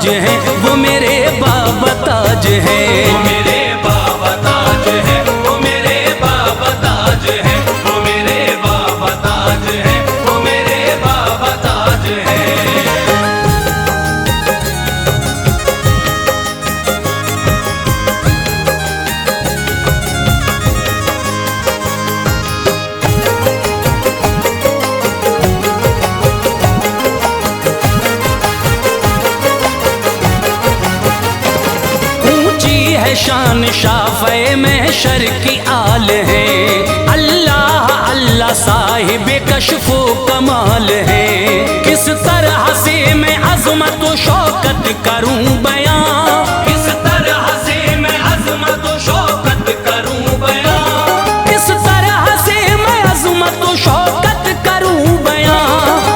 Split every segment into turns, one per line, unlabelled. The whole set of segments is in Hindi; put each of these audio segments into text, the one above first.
हैं, वो मेरे बाबा ताज हैं।
वो मेरे बाबा ताज है, वो मेरे बाबा ताज है, वो मेरे बाबा ताज है, वो मेरे बाबा ताज है।
शान शाफ़े महशर की आल है, अल्लाह अल्लाह साहिब कश्फो कमाल है। किस तरह से मैं अज़मत व शौकत करूं बयां,
किस तरह से मैं अज़मत व शौकत करूं बयां,
किस तरह से मैं अज़मत व शौकत करूं बयां,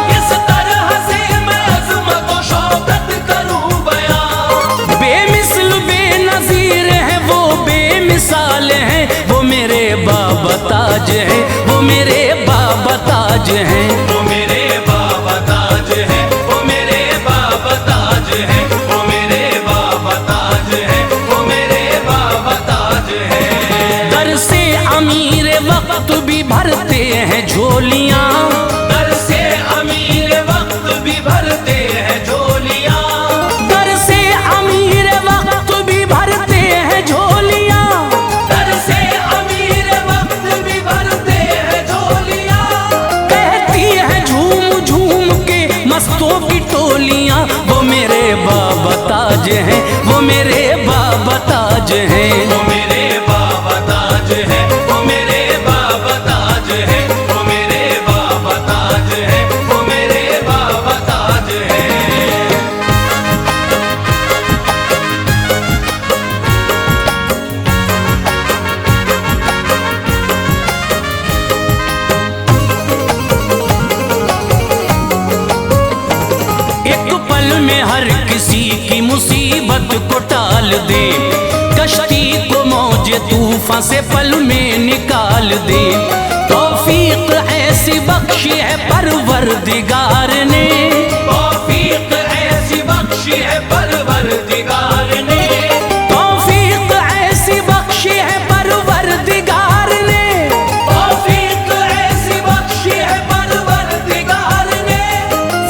किस तरह से मैं अज़मत व शौकत करूं बयां।
बेमिसल बेनज़ीर है वो, बेमिसाल है वो मेरे बाबा ताज है, वो मेरे बाबा ताज हैं।
वो मेरे बाबा ताज है, वो मेरे बाबा ताज है, वो मेरे बाबा ताज है, वो मेरे बाबा ताज है।
दर से अमीर वक्त भी भरते हैं झोलियां,
दर से अमीर वक्त भी भरते हैं झोलियां,
दर से अमीर वक्त भी भरते हैं झोलियां,
दर से अमीर वक्त भी भरते हैं झोलियां।
कहती है झूम झूम के मस्तों की टोलियां, वो मेरे बाबा ताज हैं, वो मेरे बाबा ताज हैं।
वो मेरे बाबा ताज है, वो मेरे बाबा ताज है, वो मेरे बाबा ताज है, वो मेरे बाबा ताज है।
एक पल में हर किसी की मुसीबत को टाल दे, कश्ती को मौजे तूफान से पल में निकाल दे। तौफीक ऐसी बख्शी है परवरदिगार ने,
तौफीक ऐसी बख्शी है परवरदिगार ने,
तौफीक ऐसी बख्शी है परवरदिगार ने।
तौफीक ऐसी बख्शी है परवरदिगार ने।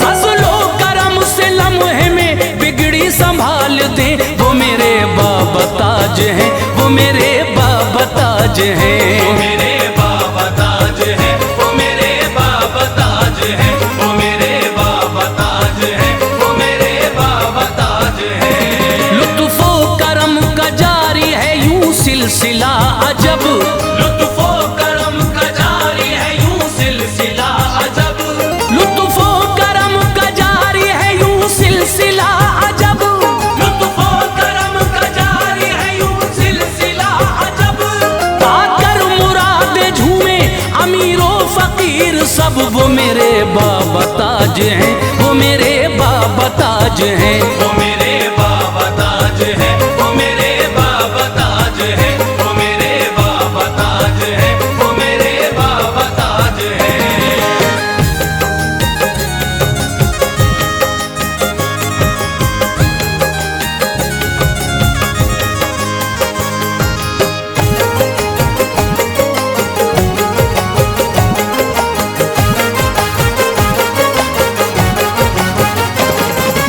फजलो करम से लम्हे में बिगड़ी संभाल दे, वो मेरे बाबा ताज हैं, वो मेरे बाबा ताज हैं।
वो मेरे बाबा ताज है, वो मेरे बाबा ताज है, वो मेरे बाबा ताज है, वो मेरे बाबा ताज है।
लुत्फो करम का जारी है यूं सिलसिला अजब,
लुत्फो करम का जारी है यूं सिलसिला अजब,
लुत्फो करम का जारी है यूं सिलसिला अजब।
लुत्फो करम का जारी है यूं सिलसिला अजब।
पाकर मुराद झूमे अमीरो फकीर सब, वो मेरे बाबा ताज हैं, वो मेरे बाबा ताज हैं।
वो मेरे बाबा ताज है, वो मेरे बाबा ताज है, वो मेरे बाबा ताज है, वो मेरे बाबा ताज है।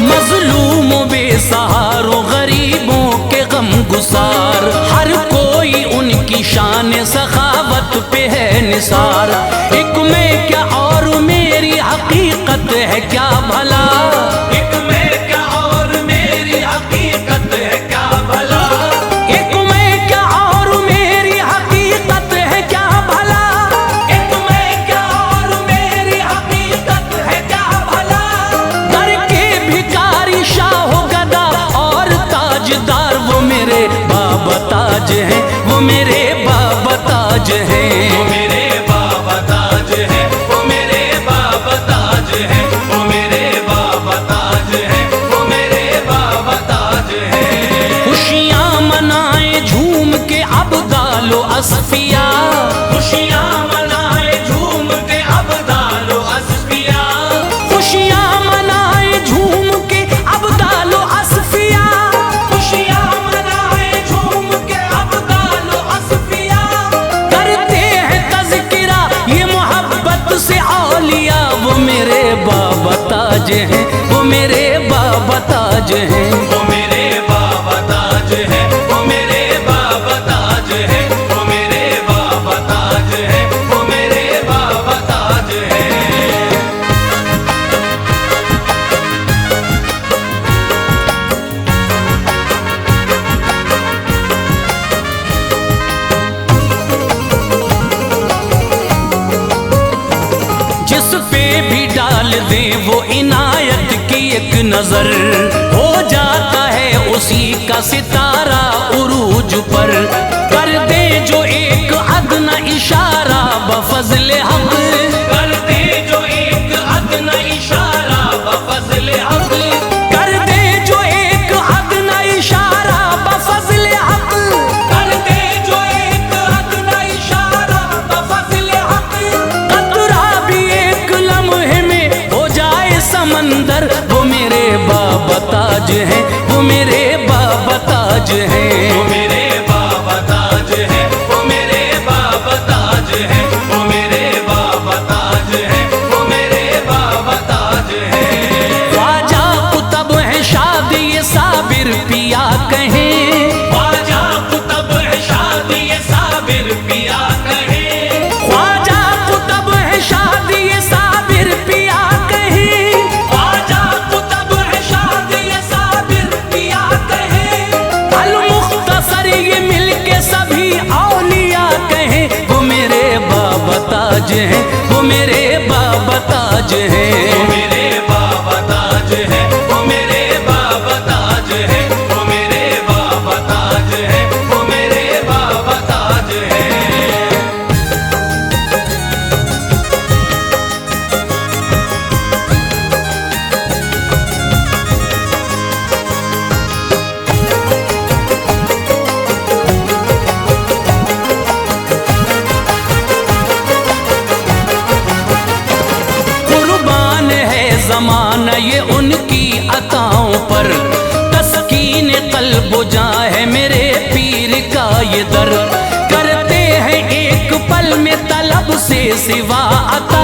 मजलूमों बेसहारों गरीबों के गम गुसार, हर कोई उनकी शान सखावत पे है निसार। एक मैं क्या और मेरी हकीकत है क्या भला,
एक मैं क्या और मेरी हकीकत है क्या भला,
एक मैं क्या और मेरी हकीकत है क्या भला।
एक मैं क्या और मेरी हकीकत है क्या भला।
दर के भिखारी शाहो गदा और ताजदार, वो मेरे बाबा ताज हैं, वो मेरे बाबा ताज हैं।
वो मेरे बाबा ताज है, वो मेरे बाबा ताज है, वो मेरे बाबा ताज है, वो मेरे बाबा ताज है।
खुशियाँ मनाए झूम के अब्दालो असफिया,
खुशियाँ मनाए झूम के अब्दालो असफिया,
खुशियाँ मनाए झूम के अब्दालो असफिया। ताज हैं, वो मेरे बाबा ताज हैं।
वो मेरे बाबा ताज है, वो मेरे बाबा ताज है, वो मेरे बाबा ताज है, वो मेरे बाबा ताज है।
जिस पे भी डाल दे वो इनायत की एक नजर, हो जाता है उसी का सितारा उरूज पर। कर दे जो एक अदना इशारा बफज़ले हक,
कर दे जो एक अदना इशारा बफज़ले हक,
कर दे जो एक अदना इशारा बफज़ले हक,
कर दे जो एक अदना इशारा बफज़ले हक।
कतरा भी एक लम्हे में हो जाए समंदर, वो मेरे बाबा ताज हैं, वो मेरे बाबा ताज हैं।
वो मेरे बाबा ताज है, वो मेरे बाबा ताज है, वो मेरे बाबा ताज है, वो मेरे बाबा ताज है।
ख्वाजा कुतब है शादी ये साबिर पिया कहें,
ख्वाजा कुतब है शादी ये साबिर पिया कहे,
ख्वाजा कुतब है शादी ये साबिर पिया कहें।
ख्वाजा कुतब है शादी ये साबिर पिया कहे।
अल मुख्तसर ये मिलके सभी औलिया कहें, वो मेरे बाबा ताज हैं, वो मेरे बाबा ताज हैं।
वो मेरे बाबा ताज है, वो मेरे बाबा ताज है, वो मेरे बाबा ताज है, वो मेरे बाबा ताज है।
कुर्बान है जमाना ये उनकी अताओं पर, तस्कीन कल्ब जा है मेरे पीर का ये दर। करते हैं एक पल में तलब से सिवा अता,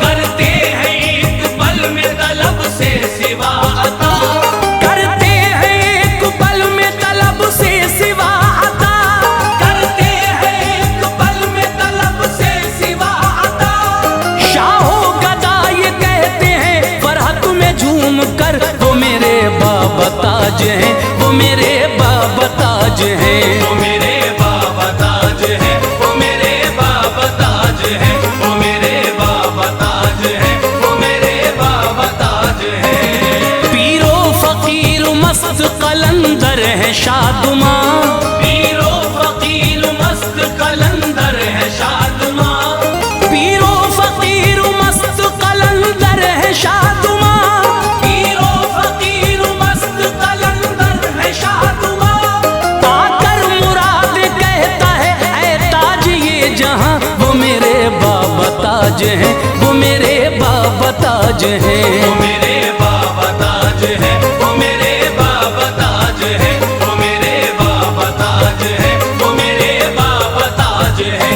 करते हैं एक पल में तलब से सिवा अता,
करते हैं एक पल में तलब से सिवा अता।
करते हैं एक पल में तलब से सिवा अता।
शाहो गदा ये कहते हैं फरहत में झूम कर, वो मेरे बाबा ताज हैं, वो मेरे बाबा ताज हैं।
वो मेरे बाबा ताज है, वो मेरे बाबा ताज है, वो मेरे बाबा ताज है, वो मेरे बाबा ताज है।
पीरो फकीर मस्त कलंदर है शादुमा,
पीरो फकीर मस्त कलंदर है शादमा,
पीरो फकीर मस्त कलंदर है शादुमा।
पीरो फकीर मस्त कलंदर है शादमा।
पाकर मुराद कहता है ऐ ताज ये जहां, वो मेरे बाबा ताज हैं, वो मेरे बाबा ताज हैं।
वो मेरे बाबा ताज है, वो मेरे बाबा ताज है, वो मेरे बाबा ताज है, वो मेरे बाबा ताज है।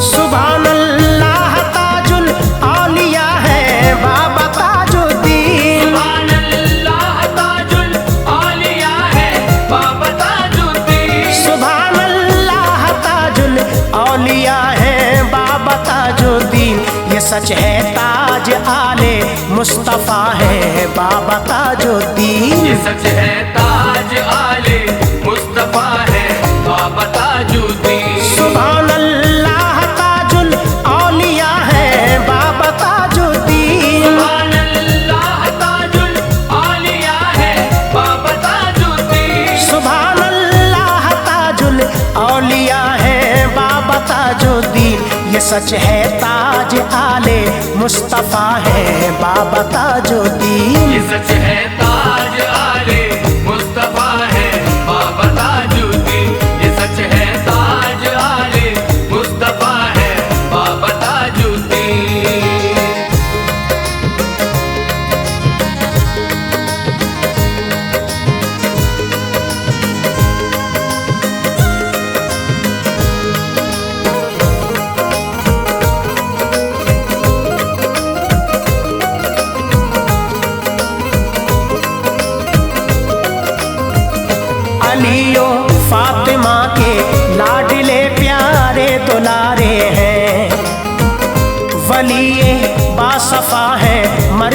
सुभान अल्लाह ताजुल औलिया है बाबा ताजुद्दीन।
सुभान अल्लाह ताजुल औलिया है बाबा ताजुद्दीन।
सुभान अल्लाह ताजुल औलिया है बाबा ताजुद्दीन। ये सच है ताज आले मुस्तफ़ा है बाबा ताजुद्दीन।
ये सच है ताज आले मुस्तफा है बाबा ताजुद्दीन।
सुभान अल्लाह ताजुल औलिया है बाबा ताजुद्दीन।
सुभान अल्लाह ताजुल औलिया है बाबा ताजुद्दीन।
सुभान अल्लाह ताजुल औलिया है बाबा ताजुद्दीन। ये सच है ताज आले मुस्तफ़ा है बाबा ताजुद्दीन।
ये सच है ताज आले मुस्तफा है बाबा ताजुद्दीन। ये सच है ताज आले मुस्तफा है बाबा ताजुद्दीन।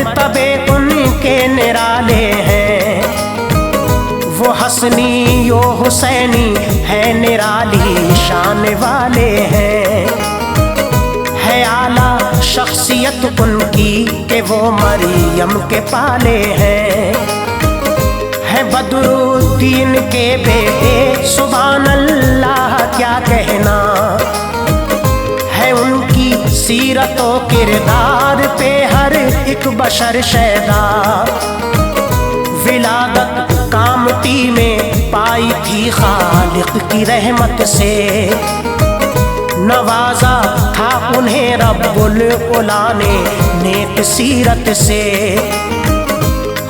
मर्तबे उनके निराले हैं। वो हसनी यो हुसैनी है निराली शान वाले हैं। है आला शख्सियत उनकी कि वो मरियम के पाले हैं। है बदरुद्दीन के बेटे सुभान अल्लाह क्या कहना। है उनकी सीरत व किरदार पे हर एक बशर शैदा। विलादत कामती में पाई थी खालिक की रहमत से। नवाजा था उन्हें रब्बुल उला ने नेक सीरत से।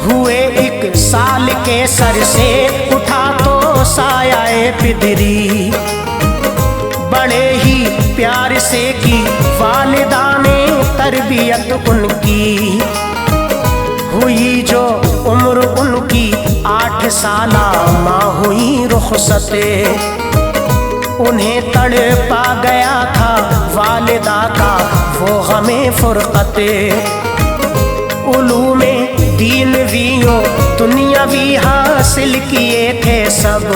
हुए एक साल के सर से उठा तो सायाए पिदरी। बड़े ही प्यार से की वालिदा ने तरबियत उनकी। हुई जो उम्र उनकी 8 साला माँ हुई रुखसत। उन्हें तड़पा गया था वालिदा का वो गमे फुरकत। उलूमे दीनवियों दुनियावी हासिल किए थे सब।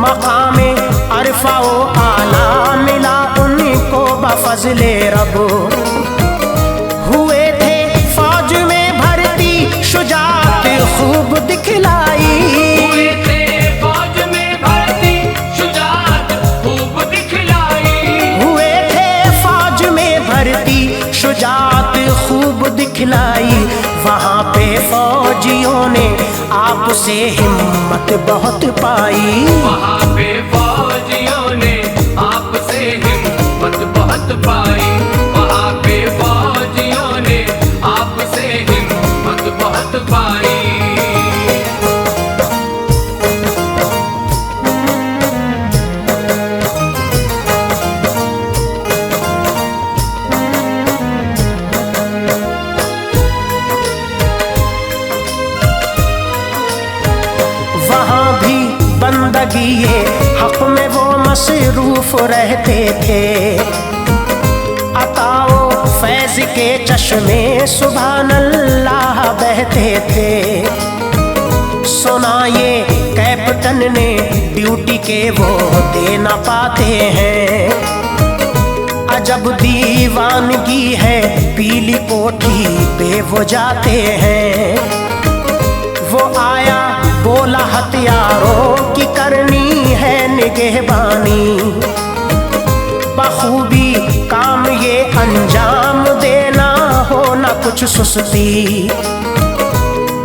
मकामे अरफा व आला मिला उनको बफज़ले रब। हुए थे फौज में भर्ती शुजाअत खूब दिखलाई।
हुए थे फौज में भर्ती शुजाअत खूब दिखलाई।
हुए थे फौज में भर्ती शुजाअत खूब दिखलाई। वहाँ पे फौजियों ने आपसे हिम्मत बहुत पाई।
वहाँ पे फौजियों ने आपसे हिम्मत बहुत पाई। वहाँ पे फौजियों ने आपसे हिम्मत बहुत पाई।
बंदगी ये हक में वो मसरूफ रहते थे। अताओ फैज के चश्मे सुभान अल्लाह बहते थे। सुना ये कैप्टन ने ड्यूटी के वो दे न पाते हैं। अजब दीवानगी है पीली कोठी पे वो जाते हैं। वो आया बोला हथियारों की करनी है निगहबानी। बखूबी काम ये अंजाम देना हो न कुछ सुस्ती।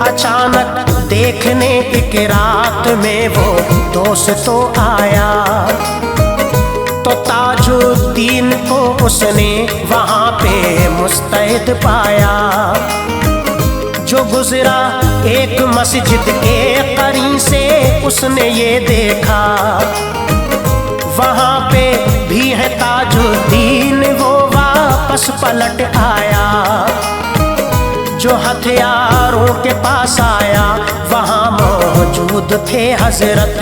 अचानक देखने एक रात में वो दोस्त तो आया। तो ताजुद्दीन को उसने वहाँ पे मुस्तैद पाया। जो गुजरा एक मस्जिद के करीब से उसने ये देखा। वहाँ पे भी है ताजुद्दीन वो वापस पलट आया। जो हथियारों के पास आया वहाँ मौजूद थे हजरत।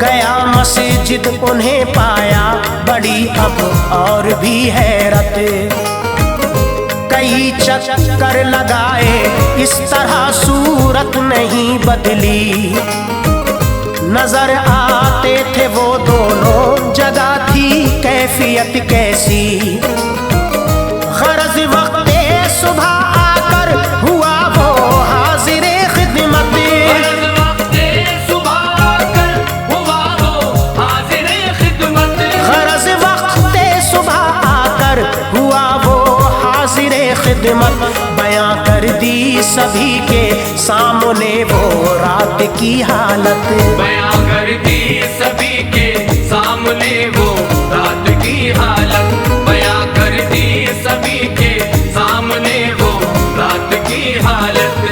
गया मस्जिद उन्हें पाया बड़ी अब और भी हैरत। कई चक्कर लगाए इस तरह सूरत नहीं बदली। नजर आते थे वो दोनों जगह थी कैफियत कैसी। गरज वक्ते सुबह आकर हुआ वो हाजिरे खिदमत।
गरज वक्ते सुबह आकर हुआ वो हाजिरे खिदमत।
गरज वक्ते सुबह आकर हुआ वो हाजिरे खिदमत। बयां कर दी सभी के सामने वो रात की हालत।
बयां कर दी सभी के सामने वो रात की हालत। बयां कर दी सभी के सामने वो रात की हालत।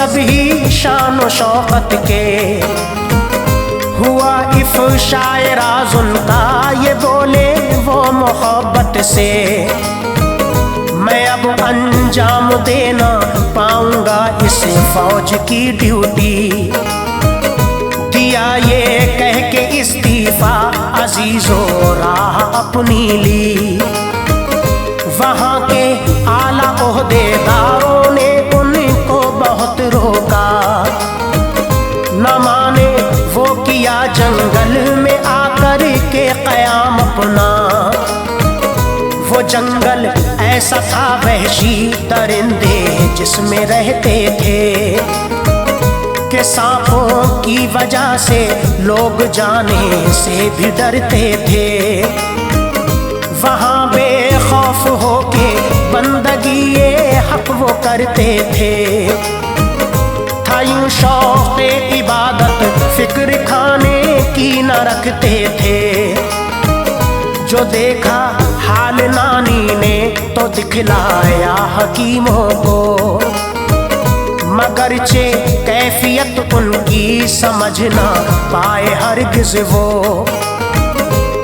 सब ही शान व शौकत के। हुआ इफ़शाए राज़ उनका, ये बोले वो मोहब्बत से। मैं अब अंजाम देना पाऊंगा इस फौज की ड्यूटी। दिया ये कह के इस्तीफा अजीजों राह अपनी ली। वहाँ के आला ओहदेदारों ने उनको बहुत रोका, न माने वो किया जंगल में आकर के क़याम अपना। वो जंगल ऐसा था वहशी दरिंदे जिसमें रहते थे, कि सांपों की वजह से लोग जाने से भी डरते थे। वहाँ बेखौफ होके बंदगी ये हक वो करते थे। था यूं शौक़े इबादत, फिक्र खाने की न रखते थे। जो देखा हाल नानी ने तो दिखलाया हकीमों को, मगरचे कैफियत उनकी समझ ना पाए हरगिज़ वो।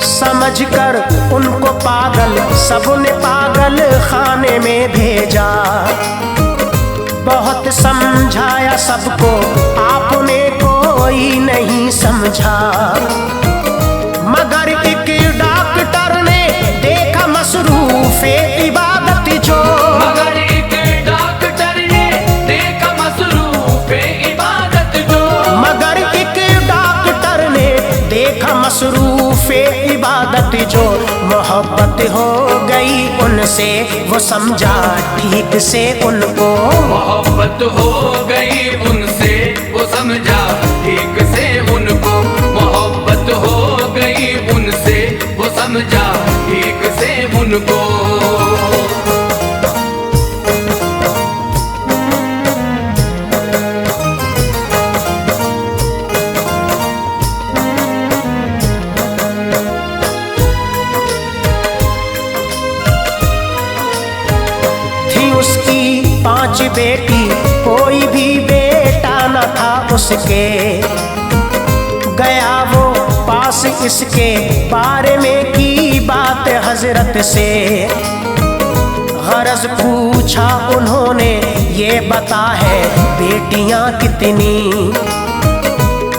समझकर उनको पागल सबने पागल खाने में भेजा। बहुत समझाया सबको आपने कोई नहीं समझा। मगर एक डॉक्टर ने देखा मसरूफ़े इबादत जो,
मगर एक डॉक्टर ने देखा मसरूफ़े इबादत जो,
मगर एक डॉक्टर ने देखा मसरूफ़े इबादत जो। मोहब्बत हो गई उनसे, वो समझा ठीक से उनको।
मोहब्बत हो गई उनसे, वो समझा ठीक से उनको। मोहब्बत हो गई उनसे, वो समझा ठीक से उनको।
उसकी 5 बेटी, कोई भी बेटा न था उसके। गया वो पास इसके बारे में की बात हजरत से। गरज पूछा उन्होंने, ये बता है बेटियां कितनी।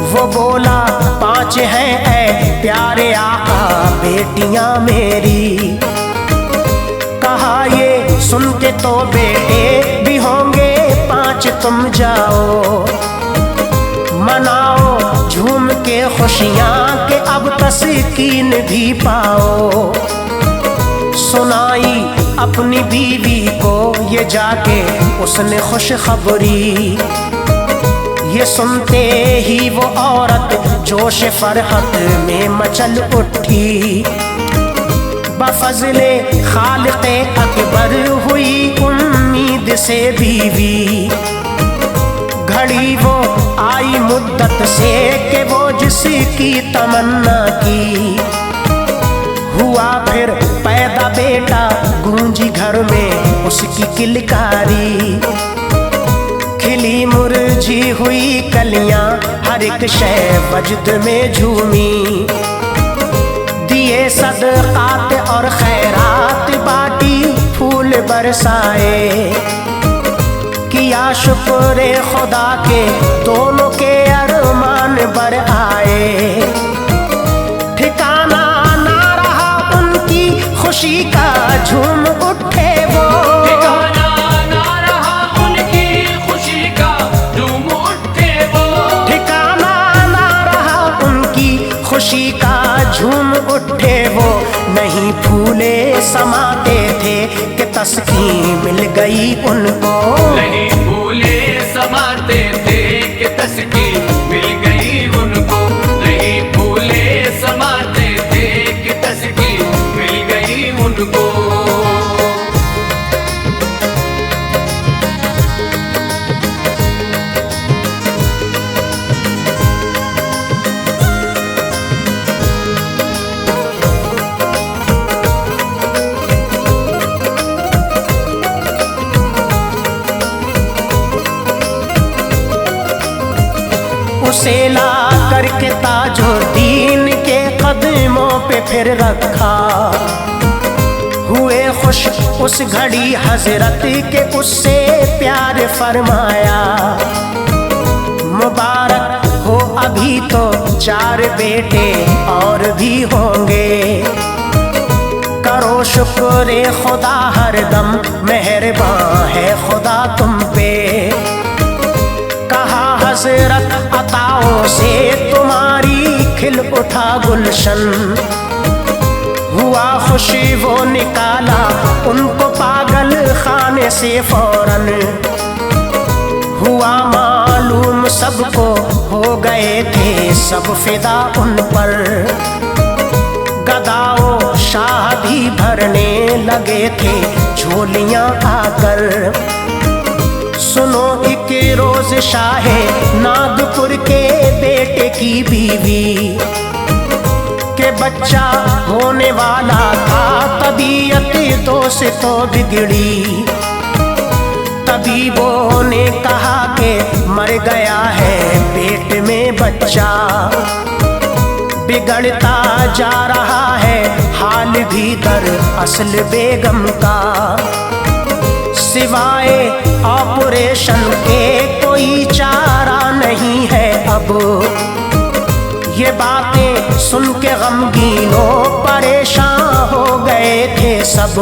वो बोला 5 हैं ऐ प्यारे आका बेटियां मेरी। कहा ये सुन के तो बेटे भी होंगे 5, तुम जाओ मनाओ झूम के खुशियाँ के अब तस्कीन भी पाओ। सुनाई अपनी बीवी को ये जाके उसने खुशखबरी। ये सुनते ही वो औरत जोश फरहत में मचल उठी। बफज़ले खालिक़े अकबर हुई उम्मीद से बीवी। घड़ी वो आई मुद्दत से कि वो जिसकी तमन्ना की। हुआ फिर पैदा बेटा, गूंजी घर में उसकी किलकारी। खिली मुरझी हुई कलियां, हर एक शय वजद में झूमी। दिए सदक़ात और खैरात बाटी, फूल बरसाए। किया शुक्र खुदा के दोनों के अरमान बर आए। ठिकाना ना रहा उनकी खुशी का, झूम उठे वो।
ठिकाना ना रहा उनकी खुशी का, झूम उठे वो।
ठिकाना ना रहा उनकी खुशी का, झूम उठे वो। नहीं फूले समाते थे कि तस्कीन मिल गई उनको।
नहीं फूले समाते थे कि तस्कीन मिल गई उनको। नहीं फूले समाते थे कि तस्कीन मिल गई उनको।
से ला करके ताजुद्दीन के कदमों पे फिर रखा। हुए खुश उस घड़ी हजरत के उससे प्यार फरमाया। मुबारक हो अभी तो 4 बेटे और भी होंगे। करो शुक्र खुदा हरदम मेहरबान है खुदा तुम पे। कहा हजरत अताओं से तुम्हारी खिल उठा गुलशन। हुआ खुशी वो निकाला उनको पागल खाने से फौरन। हुआ मालूम सबको हो गए थे सब फिदा उन पर। गदाओ शाह भी भरने लगे थे झोलियां आकर। सुनो एक रोज शाहे नागपुर के बेटे की बीवी के बच्चा होने वाला था। तबीयत दोस्तों बिगड़ी। तबीबों ने कहा कि मर गया है पेट में बच्चा। बिगड़ता जा रहा है हाल भी दर असल बेगम का। सिवाय ऑपरेशन के कोई चारा नहीं है अब। ये बातें सुन के गमगीनों परेशान हो गए थे सब।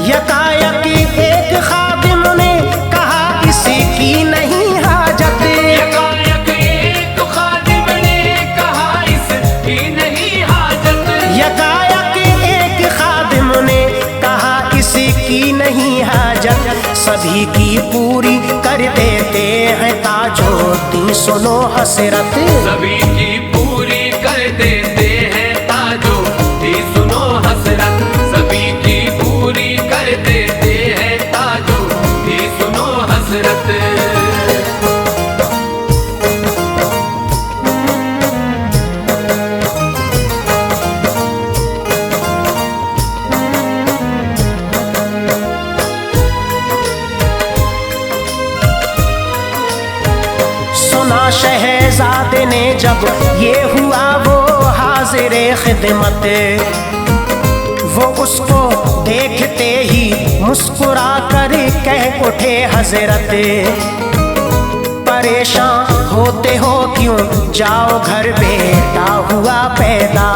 यकायक एक खादिम ने कहा इसी की नहीं हाजत।
यकायक एक खादिम ने कहा इसकी नहीं हाजत।
यकायक एक खादिम ने कहा इसी की नहीं हाजत। सभी की पूरी कर देते हैं ताजुद्दीन सुनो हसरत।
सभी की पूरी कर देते हैं ताजुद्दीन सुनो हसरत। सभी की पूरी कर देते हैं ताजुद्दीन सुनो हसरत।
शहजादे ने जब ये हुआ वो हाजिरे खिदमत। वो उसको देखते ही मुस्कुरा कर कह उठे हजरत। परेशान होते हो क्यों जाओ घर बेटा हुआ पैदा।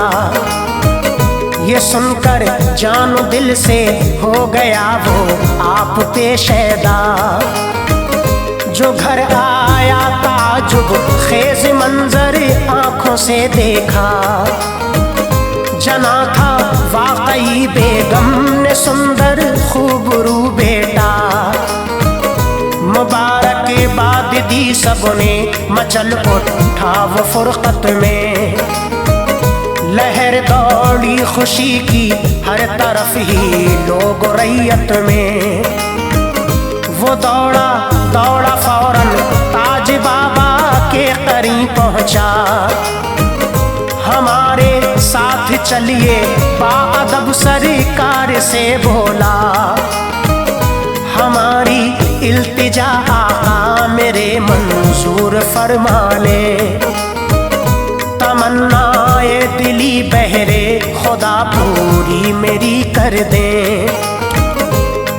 ये सुनकर जानो दिल से हो गया वो आप पे शैदा। जो घर आया ताजुब खेज मंजर आंखों से देखा। जना था वाकई बेगम ने सुंदर खूबरू बेटा। मुबारकबाद दी सबने मचल उठा वो फुरकत में। लहर दौड़ी खुशी की हर तरफ ही लोग रैयत में। वो दौड़ा दौड़ा फौरन ताज बाबा के करीब पहुंचा। हमारे साथ चलिए बाअदब सरकार से बोला। हमारी इल्तिजा आका मेरे मंजूर फरमा ले। तमन्नाए दिली बहरे खुदा पूरी मेरी कर दे।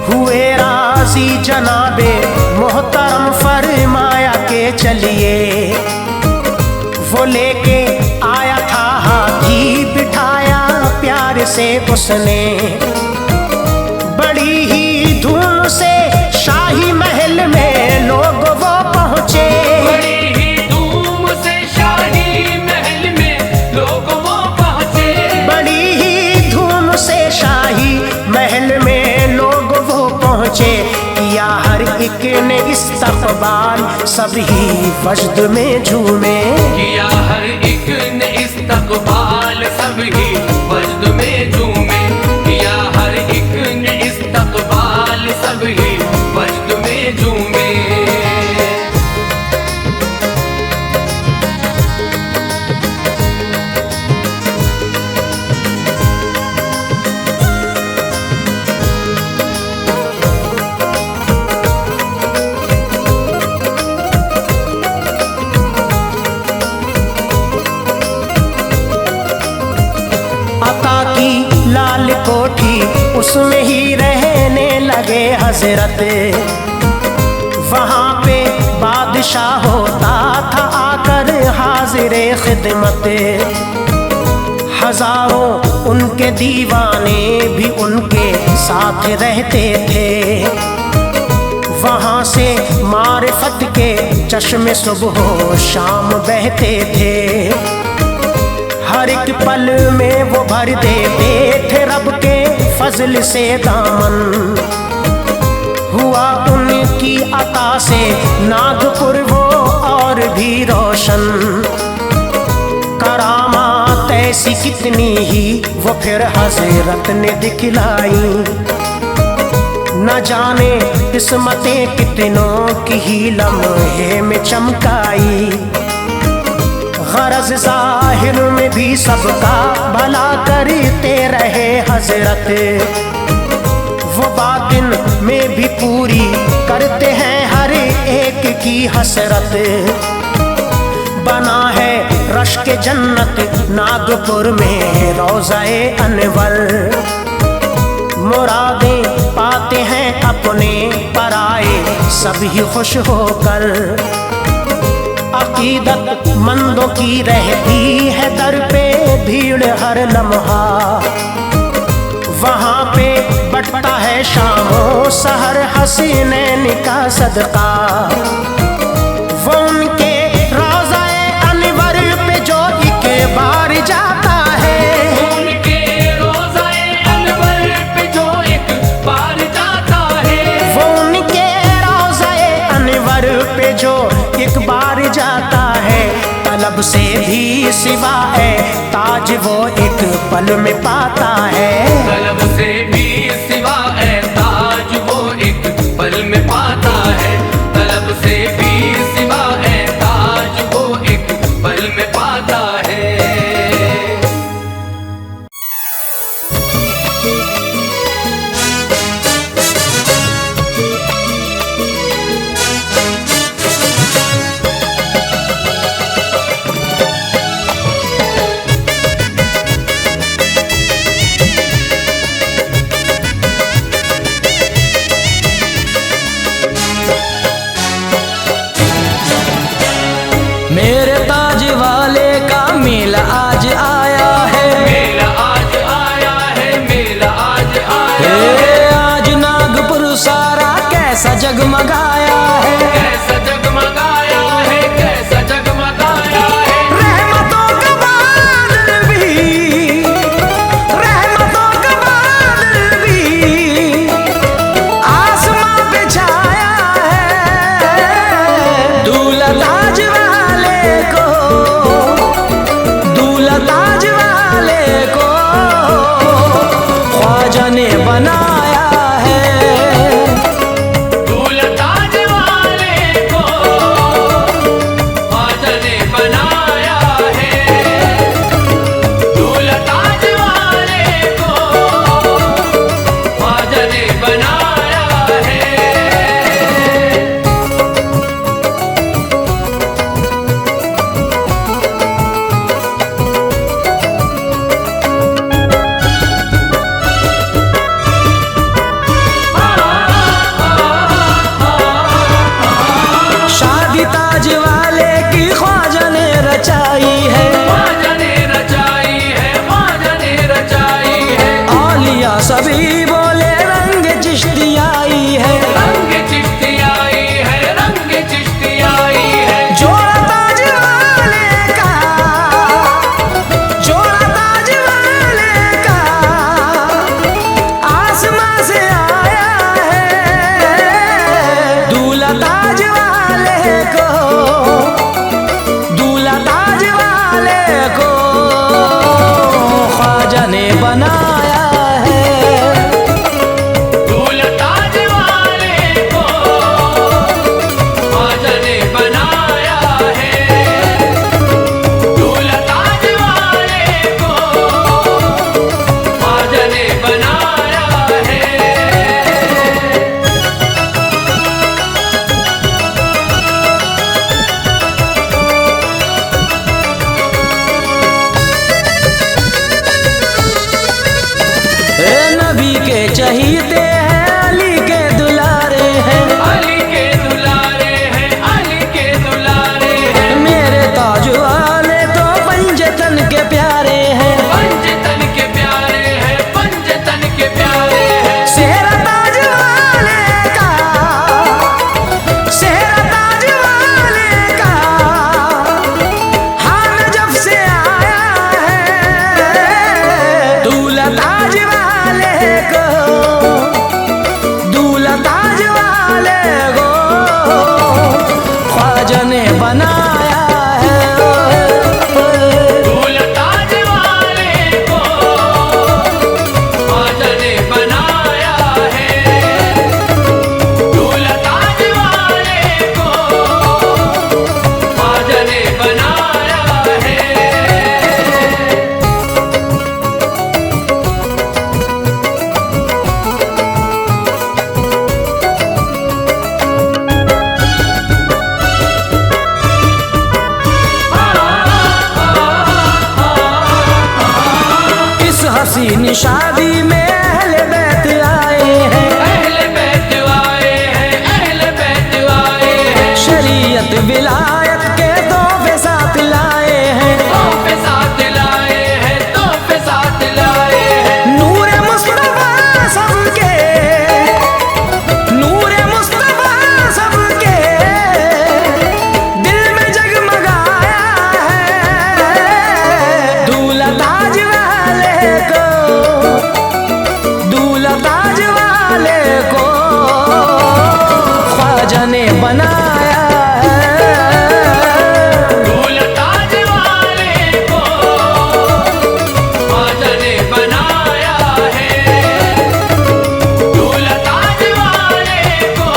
हुए राजी जनाबे मोहतरम फरमाया के चलिए। वो लेके आया था हाथी बिठाया प्यार से उसने। बड़ी ही धूम से शाही महल में लोग वो पहुंचे।
बड़ी ही धूम से शाही महल में लोग वो पहुंचे।
बड़ी ही धूम से शाही महल में लोग वो पहुंचे। किया हर एक ने इस्तकबाल सभी वजद में झूमे।
किया हर एक ने इस्तकबाल सभी वजद में झूमे। किया हर एक ने इस्तकबाल सभी वजद में झूमे।
लाल कोठी उसमें ही रहने लगे हजरत। वहाँ पे बादशाह होता था आकर हाजिरे खिदमत। हजारों उनके दीवाने भी उनके साथ रहते थे। वहाँ से मारिफत के चश्मे सुबह शाम बहते थे। हर एक पल में वो भर देते थे रब के फजल से दामन। हुआ उनकी अता से नागपुर वो और भी रोशन। करामात ऐसी कितनी ही वो फिर हजरत ने दिखलाई। न जाने किस्मतें कितनों की ही लम्हे में चमकाई। गरज ज़ाहिर में भी सबका भला करते रहे हजरत। वो बातिन में भी पूरी करते हैं हर एक की हसरत। बना है रश के जन्नत नागपुर में रोज़ाए अनवर। मुरादें पाते हैं अपने पराए सभी खुश होकर। अकीदत मंदों की रहती है दर पे भीड़ हर लम्हा। वहाँ पे बटता है शामों सहर हसीनैन का सदका। वो उनके रोज़ाए अनवर पे जो एक बार जाता है,
उनके रोज़ाए अनवर पे जो एक बार जाता है,
वो उनके रोज़ाए अनवर पे जो एक बार जाता है। तलब से भी सिवा है ताज वो एक पल में पाता है।
तलब से भी सिवा है ताज वो एक पल में पाता है। तलब से भी सिवा है ताज वो एक पल में पाता है।
मेरे ताज वाले का मेला आज आया है।
मेला आज आया है, मेला आज आया
हे
है।
आज नागपुर सारा कैसा जगमगाया है।
कैसा जगमगाया है, कैसा जगमगाया है।
रहमतों का बादल भी, रहमतों का बादल भी आसमां पे छाया है। दूल्हा ताज वाले को, दूल्हा ताज वाले को ख्वाजा ने बनाया है।
दूल्हा
हसीन शादी में अहले बैत आए हैं,
अहले बैत आए हैं, अहले बैत आए हैं।
शरीयत विलायत के तोहफे साथ लाए हैं,
तोहफे साथ लाए हैं, तोहफे साथ लाए हैं।
नूरे मुस्तफा सबके, नूरे मुस्तफा सबके दिल में जगमगाया है। दूल्हा ताज वाले को, दूल्हा ताज वाले को ख्वाजा ने बनाया है।
दूल्हा ताज वाले को ख्वाजा ने बनाया है। दूल्हा ताज वाले को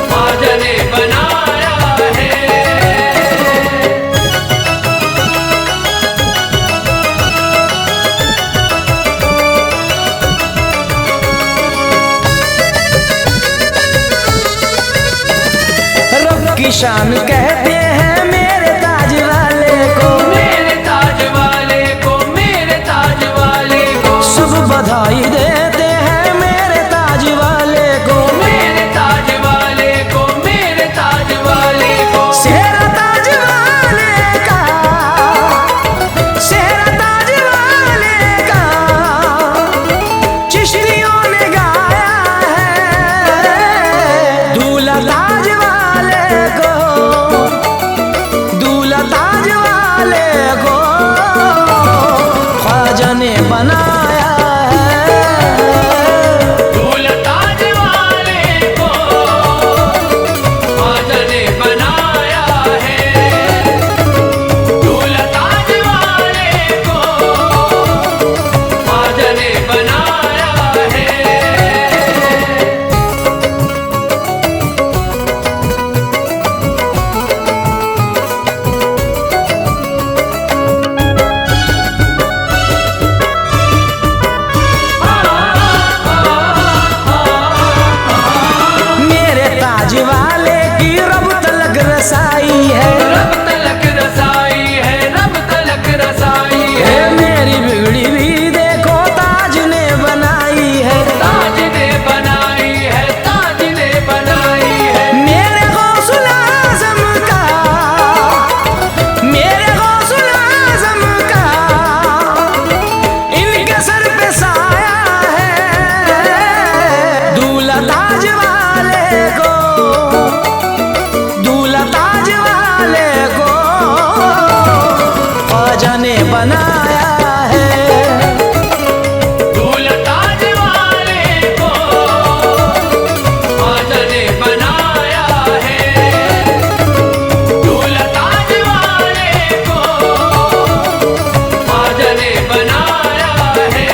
ख्वाजा ने बनाया है।
रब की शान कहते हैं मेरे ताज वाले को,
मेरे ताज वाले को, मेरे ताज वाले को।
सब बधाई देते हैं मेरे ताज वाले को।
मेरे ताज वाले को, मेरे ताज वाले को।
सेहरा ताज वाले का, सेहरा ताज वाले का चिश्तियों ने गाया है। दूल्हा ताज वाले को, दूल्हा ताज वाले को ख्वाजा ने बनाया है।
दूल्हा ताज वाले को ख्वाजा ने बनाया है। दूल्हा ताज वाले को ख्वाजा ने बनाया है।
मेरे ताज वाले की रब तलक रसाई है,
रब तलक रसाई है, रब तलक रसाई है।
मेरी बिगड़ी भी देखो ताज ने बनाई है।
ताज ने बनाई है, ताज ने बनाई है।
मेरे गौसुल आज़म का, मेरे गौसुल आज़म का इनके सर पे साया है। दूल्हा ताज वाले को, दूल्हा ताज वाले को ख्वाजा ने बनाया है।
दूल्हा ताज वाले को ख्वाजा ने बनाया है। दूल्हा ताज वाले को ख्वाजा ने बनाया है।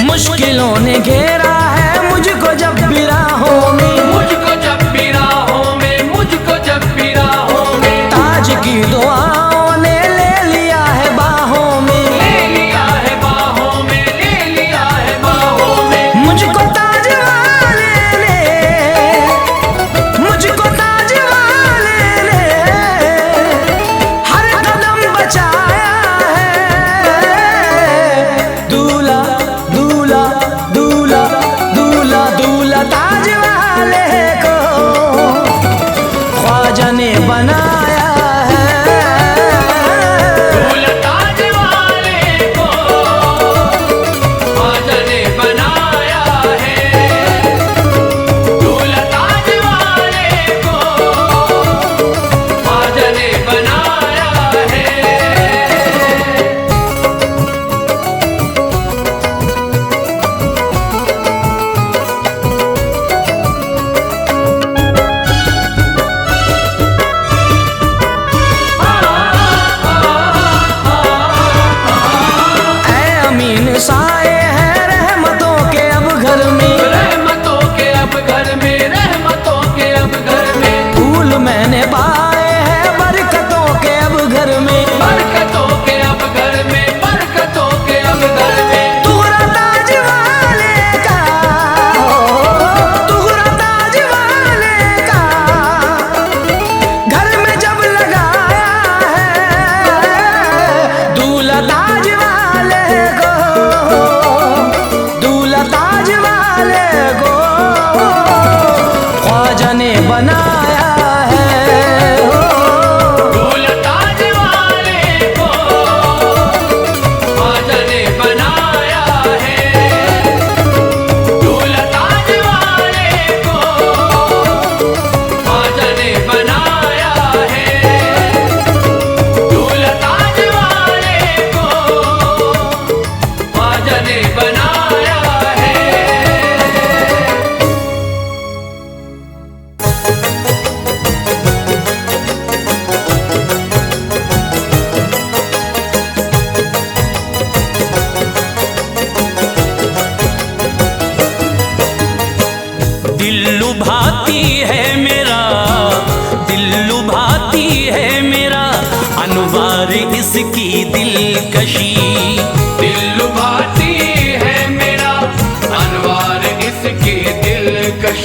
मुश्किलों ने घेरा है मुझको जब भी राहों में,
मुझको जब भी राहों में, मुझको जब भी राहों में।
ताज की दुआओं ने ले लिया है बाहों में।
ले लिया है बाहों में, ले लिया है बाहों में।
मुझको ताज वाले ने, मुझको ताज वाले ने हर कदम बचाया है। दूल्हा दूल्हा दूल्हा दूल्हा दूल्हा ताज वाले को ख्वाजा ने बनाया है।
दूल्हा ताज वाले को ख्वाजा ने बनाया है। दूल्हा ताज वाले को ख्वाजा ने बनाया है।
साए हैं रहमतों के अब घर में,
रहमतों के अब घर में, रहमतों के अब घर में।
फूल मैंने पाए हैं बरकतों के अब घर में,
बरकतों के अब घर में, बरकतों के अब घर में।
तुहरा ताज वाले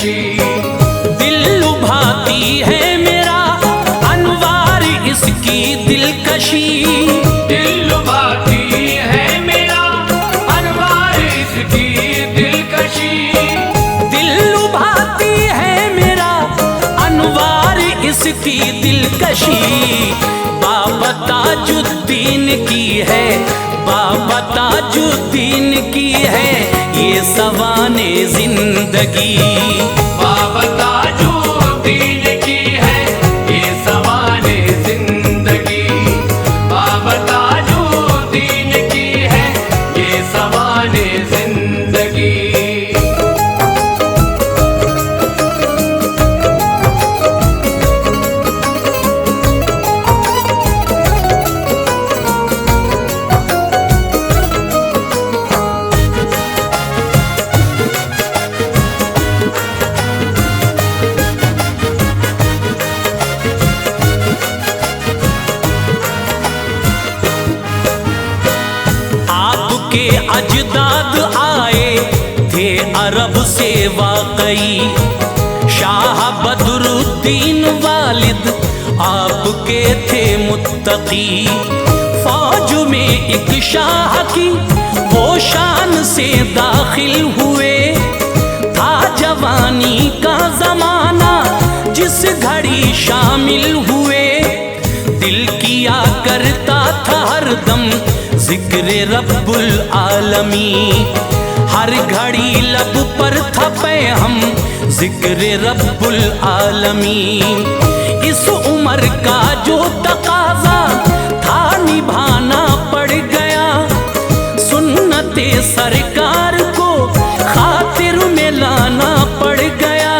दिलकशी।
दिल लुभाती है मेरा अनवार इसकी दिलकशी।
दिल लुभाती है मेरा अनवार इसकी दिलकशी।
दिल लुभाती है मेरा अनवार इसकी दिलकशी। बाबा ताजुद्दीन की है, बाबा ताजुद्दीन की है ये सवाने जिंदगी।
बाबा ताजुद्दीन की है ये सवाने जिंदगी। बाबा ताजुद्दीन की है ये सवाने जिंदगी।
आपके अजदाद आए थे अरब से वाकई। शाह बदरुद्दीन वालिद आपके थे मुत्तकी। फौज में एक शाह की वो शान से दाखिल हुए। था जवानी का जमाना जिस घड़ी शामिल हुए। दिल किया करता था हरदम जिक्र रब्बुल आलमी। हर घड़ी लब पर था पैहम जिक्र रब्बुल आलमी। इस उम्र का जो तकाजा था निभाना पड़ गया। सुन्नते सरकार को खातिर में लाना पड़ गया।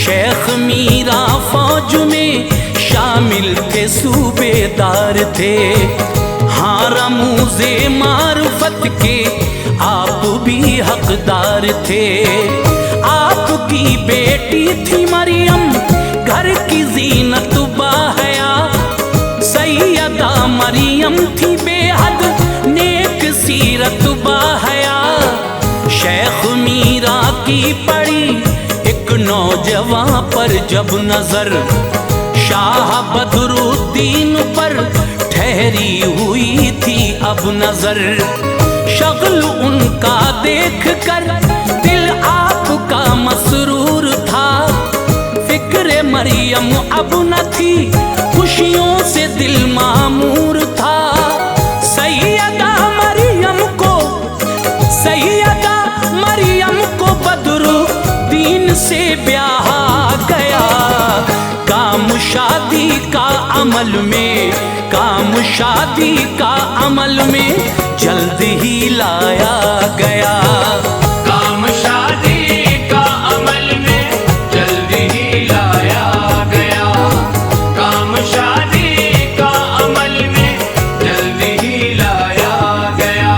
शेख मीरा फौज में शामिल थे, सूबेदार थे। हाँ रमूज़े मारुफत के आप भी हकदार थे। आपकी बेटी थी मरियम घर की जीनत बाहया। सैयदा मरियम थी बेहद नेक सीरत बाहया। शेख मीरा की पड़ी एक नौजवान पर जब नजर। शाह बदरुद्दीन पर ठहरी हुई थी अब नजर। शगल उनका देख कर दिल आपका मसरूर था। फिक्र मरियम अब न थी खुशियों से दिल मामूर था। सैयदा मरियम को बदरुद्दीन से ब्याह गया। काम शादी का अमल में, काम शादी का अमल में जल्द ही लाया गया।
काम शादी का अमल में जल्द ही लाया गया। काम शादी का अमल में जल्द ही लाया गया।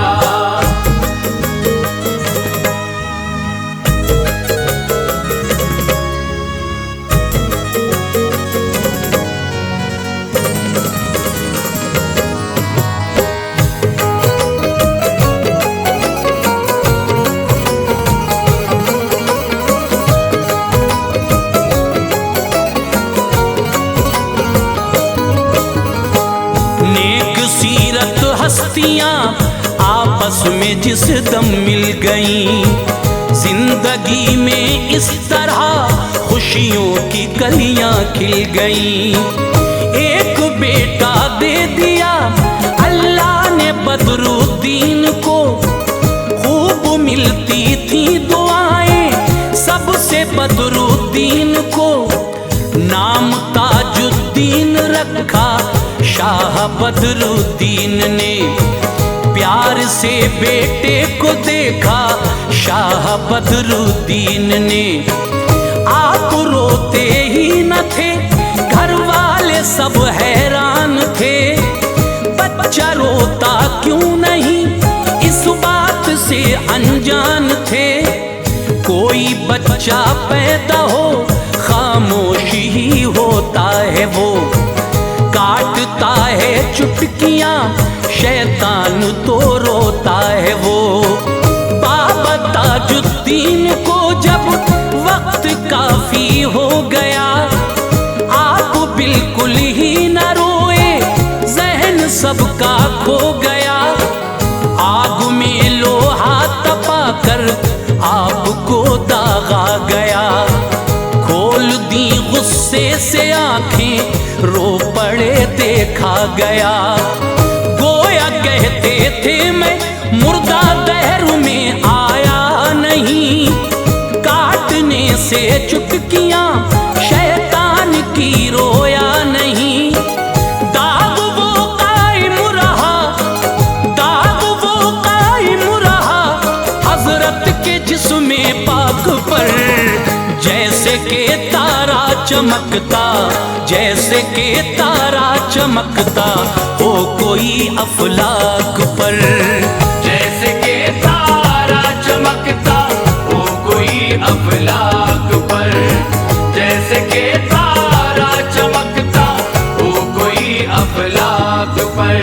हस्तियां आपस में जिस दम मिल गईं। जिंदगी में इस तरह खुशियों की कलियां खिल गईं। एक बेटा दे दिया अल्लाह ने बदरुद्दीन को। खूब मिलती थी दुआएं सबसे बदरुद्दीन को। नाम ताजुद्दीन रखा शाह बदरुद्दीन ने। प्यार से बेटे को देखा शाह बदरुद्दीन ने। आप रोते ही न थे, घर वाले सब हैरान थे। बच्चा रोता क्यों नहीं इस बात से अनजान थे। कोई बच्चा पैदा हो खामोशी ही होता है वो। काटता है चुटकियां शैतान तो रोता है वो। बाबा ताजुद्दीन को जब वक्त सबका खो गया। आग में लोहा तपा कर आपको दागा गया। खोल दी गुस्से से आंखें, रो पड़े देखा गया। गोया कहते थे मैं मुर्दा दहर में आया नहीं। काटने से चुटकियां शैतान की रोया नहीं। दाग वो कायम रहा, दाग वो कायम रहा हजरत के जिस्मे पाक पर। जैसे के तारा चमकता, जैसे के तारा चमकता हो कोई अफलाक पर।
जैसे के तारा चमकता हो कोई अफलाक पर। जैसे के तारा चमकता हो कोई अफलाक पर।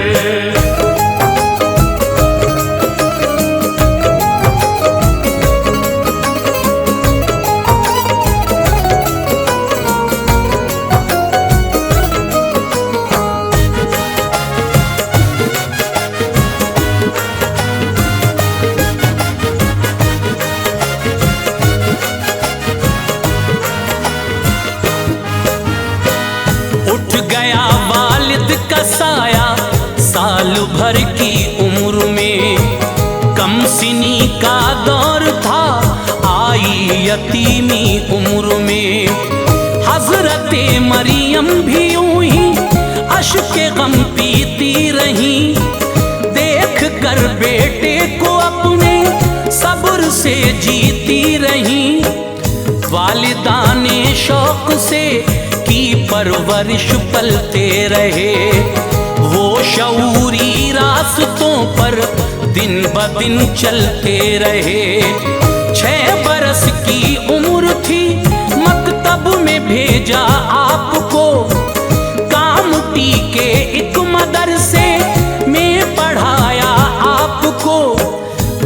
उठ गया वालिद का साया साल भर की उम्र में। कम सिनी का दौर था आई यतीमी उम्र में। हजरत मरियम भी यूं ही अश्के गम पीती रही। देख कर बेटे को अपने सब्र से जीती रही। वालिदाने शौक से की परवरिश पलते रहे। वो शऊरी रास्तों पर दिन ब दिन चलते रहे। 6 बरस की उम्र थी मकतब में भेजा आपको। कामटी के एक मदरसे में पढ़ाया आपको।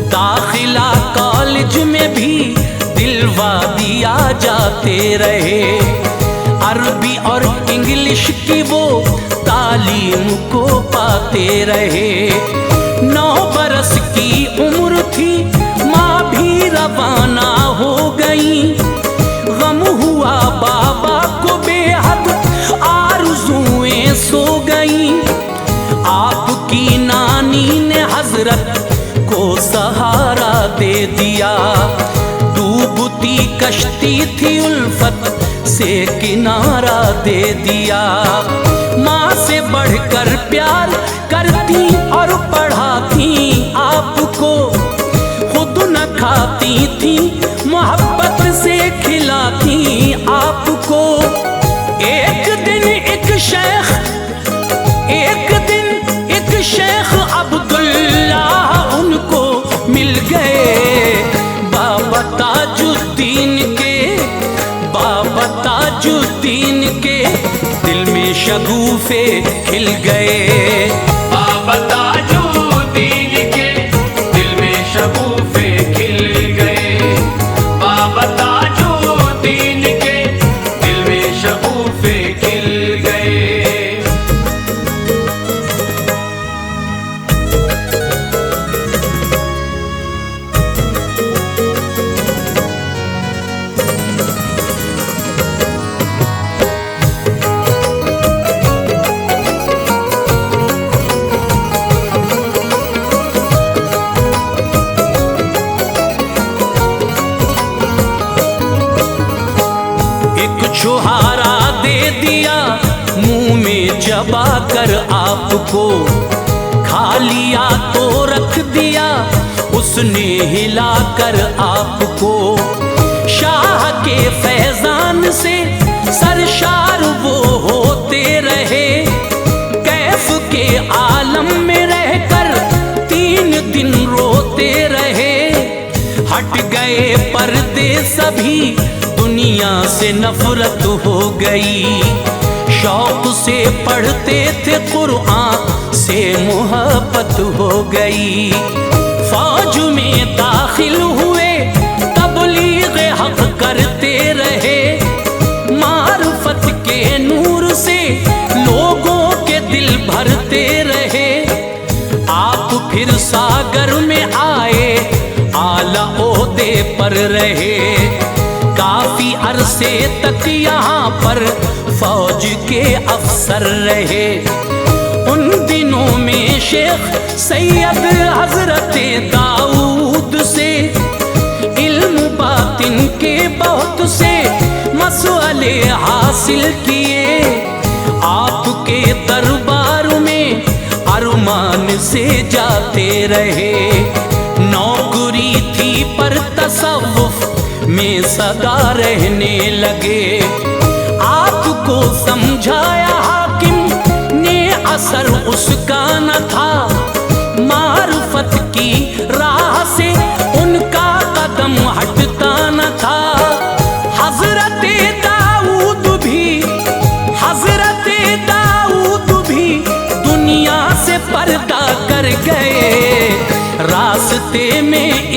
दाखिला कॉलेज में भी दिलवा दिया जाते रहे। अरबी और इंग्लिश की वो तालीम को पाते रहे। 9 बरस की उम्र थी माँ भी रवाना हो गई। गम हुआ बाबा को बेहद, आरज़ुएं सो गई। आपकी नानी ने हजरत को सहारा दे दिया। डूबती कश्ती थी उल्फत से किनारा दे दिया। माँ से बढ़कर प्यार करती और पढ़ाती आपको। खुद न खाती थी मोहब्बत से खिलाती आपको। एक दिन एक शेख, एक दिन एक शेख अब्दुल्लाह उनको मिल गए। बाबा ताजुद्दीन के, बाबा ताजुद्दीन के दिल में शगुफे खिल गए।
बाबा ताजुद्दीन के दिल में शगुफे खिल गए। बाबा ताजुद्दीन के दिल में शगुफे खिल गए।
छुहारा दे दिया मुंह में चबा कर आपको। खा लिया तो रख दिया उसने हिला कर आपको। शाह के फैजान से सरशार वो होते रहे। कैफ के आलम में रहकर 3 दिन रोते रहे। हट गए पर्दे सभी, दुनिया से नफरत हो गई। शौक से पढ़ते थे कुरान से मोहब्बत हो गई। फौज में दाखिल हुए तबलीग हक करते रहे। मार्फत के नूर से लोगों के दिल भरते रहे। सागर में आए, आला ओहदे पर रहे। काफी अरसे तक यहाँ पर फौज के अफसर रहे। उन दिनों में शेख सैयद हजरत दाऊद से इल्म बातिन के बहुत से मसले हासिल किए। आपके दरबार में अरमान से जाते रहे। नौकरी थी पर तसव्वुफ में सदा रहने लगे। आपको समझाया हाकिम ने, असर उसका न था। मार्फत की राह से उनका कदम हटता न था। हजरत दाऊद भी दुनिया से पर्दा कर गए। रास्ते में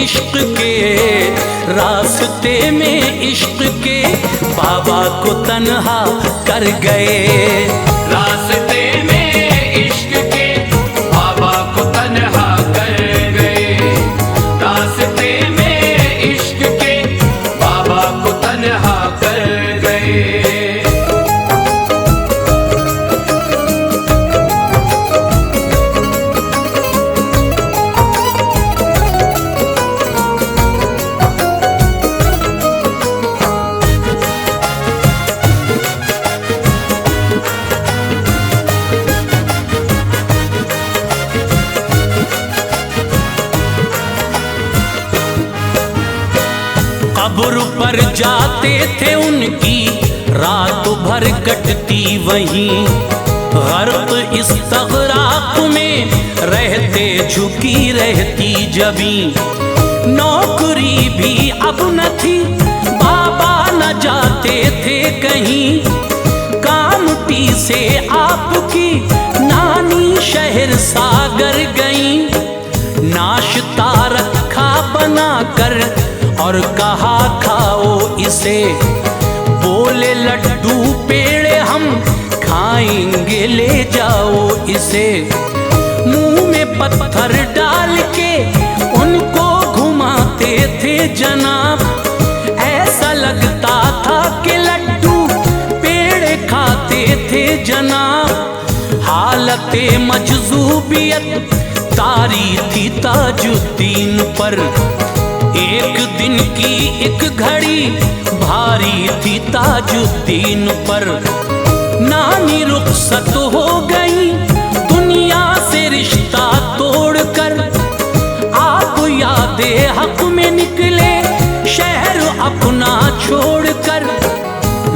इश्क के बाबा को तन्हा कर गए।
रास्ते में इश्क के बाबा को तन्हा कर गए। रास्ते में इश्क के बाबा को तन्हा कर गए।
कब्र पर जाते थे उनकी, रात भर कटती वहीं। गर्क इस्तग़राक़ में रहते, झुकी रहती जबीं। नौकरी भी अब न थी, बाबा न जाते थे कहीं। कामटी से आपकी नानी शहर सागर गईं। नाश्ता रखा बनाकर और कहा खाओ इसे। बोले लड्डू पेड़े हम खाएंगे, ले जाओ इसे। मुंह में पत्थर डाल के उनको घुमाते थे जनाब। ऐसा लगता था कि लड्डू पेड़े खाते थे जनाब। हालत मजज़ूबियत तारी थी ताजुद्दीन पर। एक दिन की एक घड़ी भारी थी ताजुद्दीन पर। नानी रुखसत हो गई दुनिया से रिश्ता तोड़कर। आप यादे हक में निकले शहर अपना छोड़कर।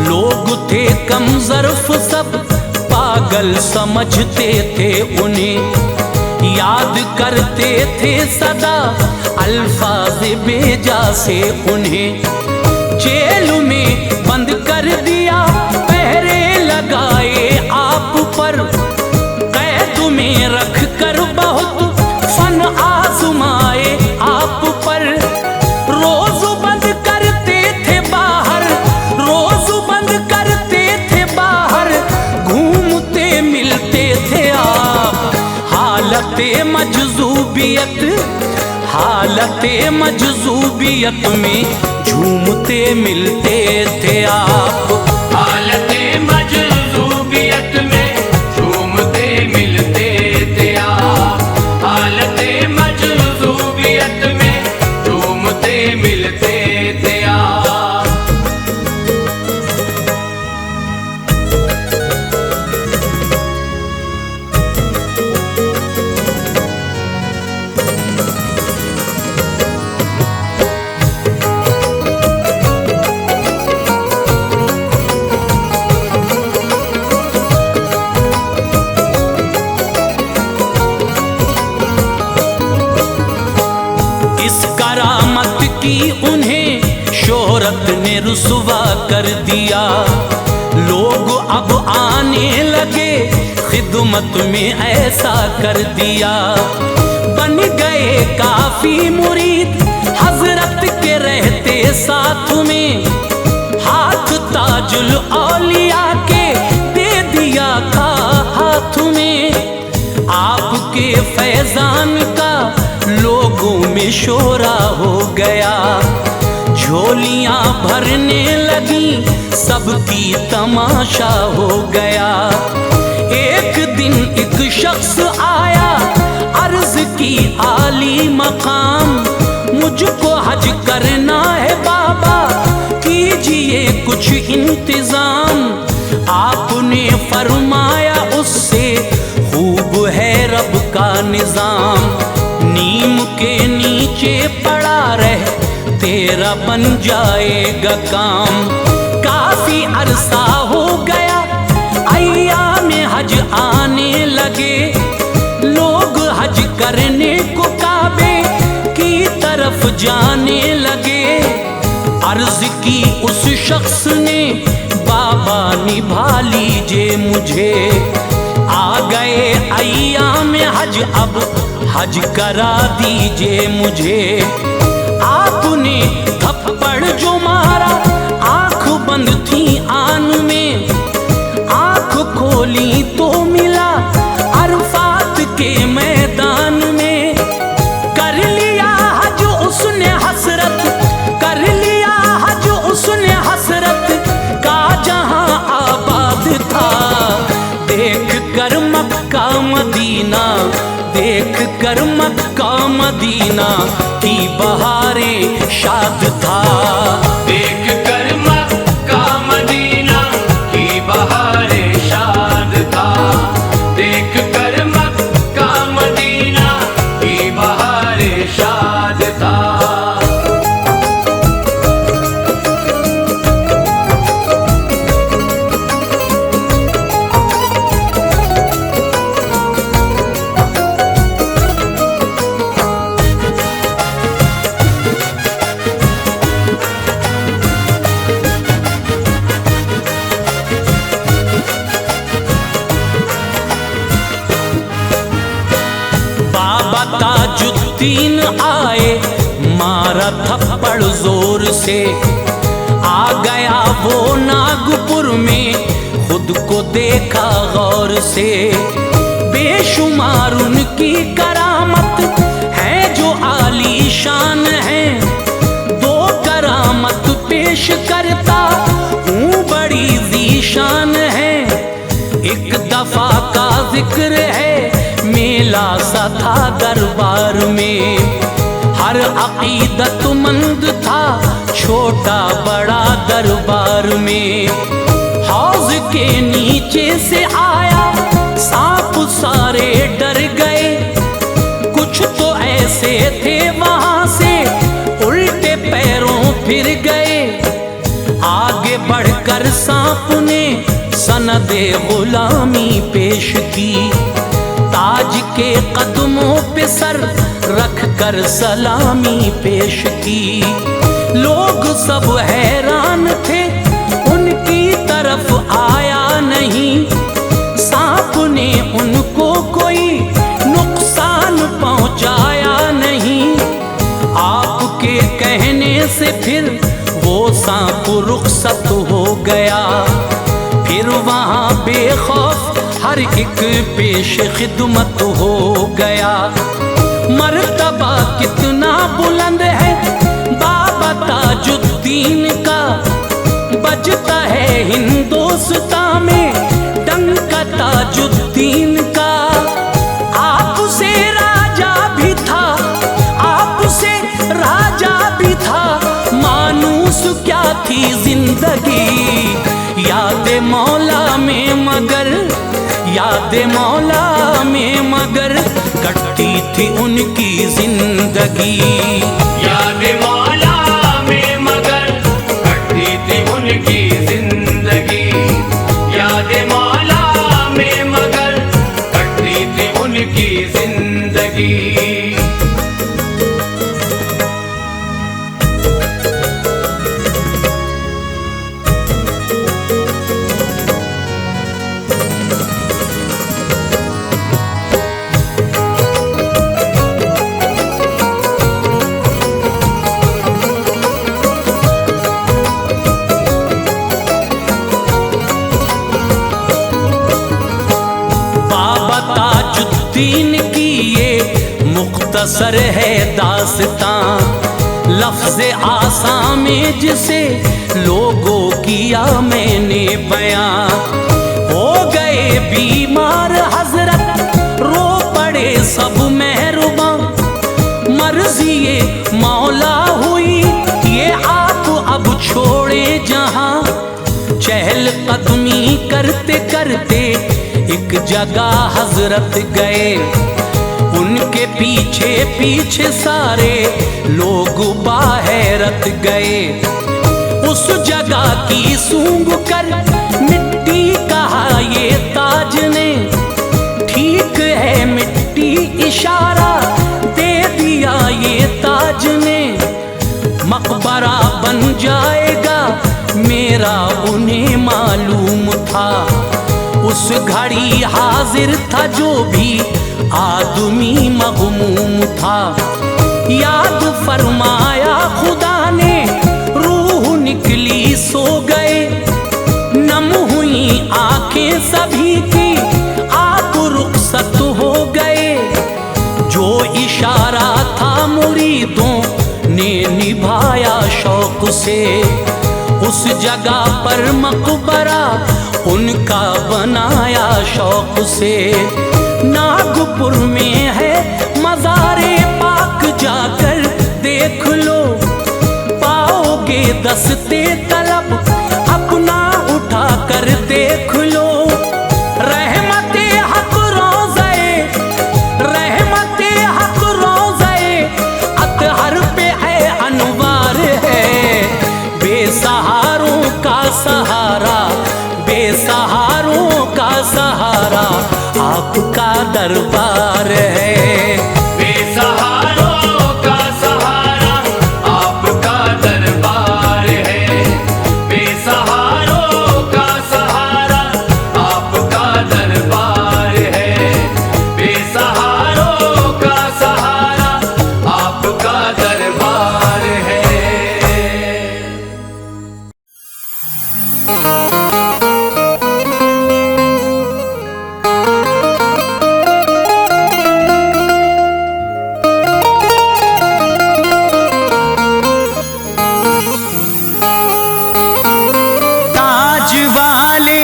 लोग थे कम ज़र्फ़, सब पागल समझते थे उन्हें। याद करते थे सदा अल्फाज बेजा से उन्हें। जेल में बंद कर दिया, पहरे लगाए आप पर। कैद में रख कर बहुत फन आजमाए आप पर। रोज बंद करते थे बाहर, रोज बंद करते थे बाहर। घूमते मिलते थे आप। हालत मजज़ूबियत में झूमते मिलते थे आप।
हालत मजज़ूबियत में झूमते मिलते थे आप। हालत मजज़ूबियत में झूमते मिलते थे आप।
उन्हें शोहरत ने रुसवा कर दिया। लोग अब आने लगे खिदमत में, ऐसा कर दिया। बन गए काफी मुरीद हजरत के रहते साथ में। हाथ ताजुल औलिया के दे दिया था हाथ में। आपके आपके फैजान का लोगों में शोरा हो गया। झोलियां भरने लगी, सबकी तमाशा हो गया। एक दिन एक शख्स आया, अर्ज की आली मकाम, मुझको हज करना है बाबा, कीजिए कुछ इंतजाम। आपने फरमाया उससे, खूब है रब का निजाम। नीम के नीचे पड़ा रह, तेरा बन जाएगा काम। काफी अरसा हो गया, अय्याम हज आने लगे, लोग हज करने को काबे की तरफ जाने लगे। अर्ज की उस शख्स ने, बाबा निभा लीजिए मुझे, आ गए अय्याम हज, अब हज करा दीजिए मुझे। आपने थप्पड़ जो मारा, आंख बंद थी आन में, आंख खोली तो मिला अरफात के मैदान में। कर लिया हज उसने हसरत, कर लिया हज उसने हसरत का जहां आबाद था। देख कर मक्का मदीना, देख कर मक्का मदीना की बहारें शाद था।
देख कर मक्का मदीना की बहारें शाद था। देख कर मक्का मदीना की बहारें शाद था।
ताजुद्दीन आए, मारा थप्पड़ जोर से, आ गया वो नागपुर में, खुद को देखा गौर से। बेशुमार उनकी करामत है जो आलीशान है, दो करामत पेश करता हूँ बड़ी ज़ीशान है। एक दफा का जिक्र है, मेला सा था दरबार में, हर अकीदतमंद था छोटा बड़ा दरबार में। हौज के नीचे से आया सांप, सारे डर गए, कुछ तो ऐसे थे वहां से उल्टे पैरों फिर गए। आगे बढ़कर सांप ने सनदे गुलामी पेश की, ताज के कदमों पे सर रख कर सलामी पेश की। लोग सब हैरान थे, उनकी तरफ आया नहीं, सांप ने उनको कोई नुकसान पहुंचाया नहीं। आपके कहने से फिर वो सांप रुखसत हो गया, फिर वहां बेखौफ हर एक पेश खिदमत हो गया। मर्तबा कितना बुलंद है बाबा ताजुद्दीन का, बजता है हिंदुस्तान में डंका ताजुद्दीन का। आपसे राजा भी था, आपसे राजा भी था, मानूस क्या थी जिंदगी। याद मौला में मगर, याद मौला में मगर कटती थी उनकी जिंदगी।
याद मौला में मगर कटती थी उनकी जिंदगी। याद मौला में मगर कटती थी उनकी जिंदगी।
मुख्तसर है दास्तां लफ्ज़ आसां में जिसे लोगों किया मैंने बयां। हो गए बीमार हजरत रो पड़े सब मेहरबां, मर्जी ये मौला हुई ये आप अब छोड़े जहां। चहल कदमी करते करते एक जगह हजरत गए, उनके पीछे पीछे सारे लोग बाहरत गए। उस जगह की सूंघ कर मिट्टी कहा ये ताज ने, ठीक है मिट्टी इशारा दे दिया ये ताज ने। मकबरा बन जाएगा मेरा उन्हें मालूम था, उस घड़ी हाजिर था जो भी आदमी मगमूम था। याद फरमाया खुदा ने रूह निकली सो गए, नम हुई आंखें सभी की आप रुखसत हो गए। जो इशारा था मुरीदों ने निभाया शौक से, उस जगह पर मकबरा उनका बनाया शौक से। नागपुर में है मज़ारे पाक जाकर देख लो, पाओगे दस्ते तलब अपना उठा कर देख लो। रहमते हक रोज़े, रहमते हक रोज़े अतहर पे है अनवार है। बेसहारों का सहारा, बेसहारों का सहारा आपका दरबार है।
बेसहारों का सहारा आपका दरबार है। बेसहारों का सहारा आपका दरबार है। बेसहारों का सहारा आपका दरबार है।
ताज वाले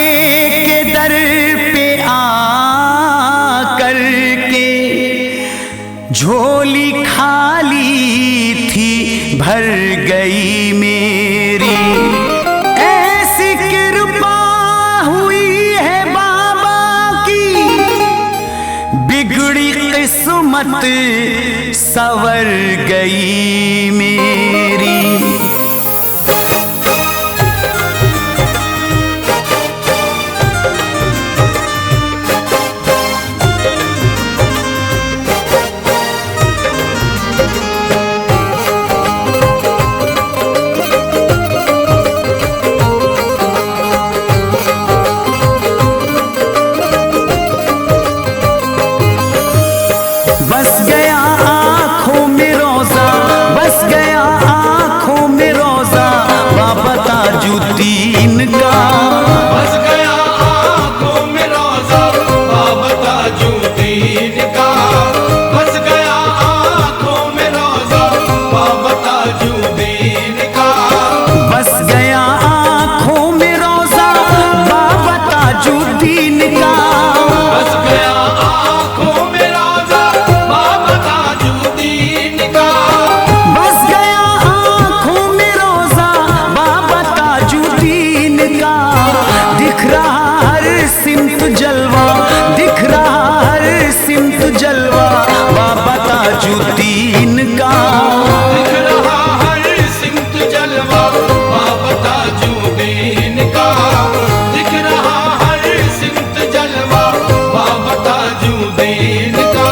के दर पे आ करके झोली खाली थी भर गई मेरी। ऐसी कृपा हुई है बाबा की, बिगड़ी किस्मत सवर गई मेरी। बस गया आँखों में रोजा, बस गया आँखों में रोजा बाबा ताजुद्दीन का।
बस गया आँखों में रोज़ा बाबा ताजुद्दीन का। बस गया आँखों में रोज़ा बाबा ताजुद्दीन का।
बस गया आँखों में रोजा बाबा ताजुद्दीन का।
बस गया आँखों में रोज़ा बाबा ताजुद्दीन का।
बस गया आँखों में रोजा बाबा ताजुद्दीन का। दिख रहा हर सिमत जलवा, दिख रहा हर सिमत जलवा बाबा ताजुद्दीन का।
दिख रहा हर सिमत जलवा बाबा ताजुद्दीन का। दिख रहा हर सिमत जलवा बाबा ताजुद्दीन का।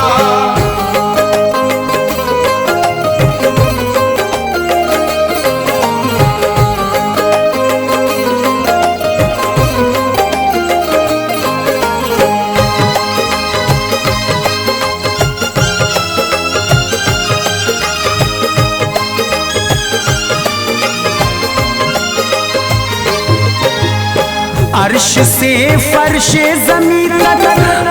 अर्श से फर्श जमीन तक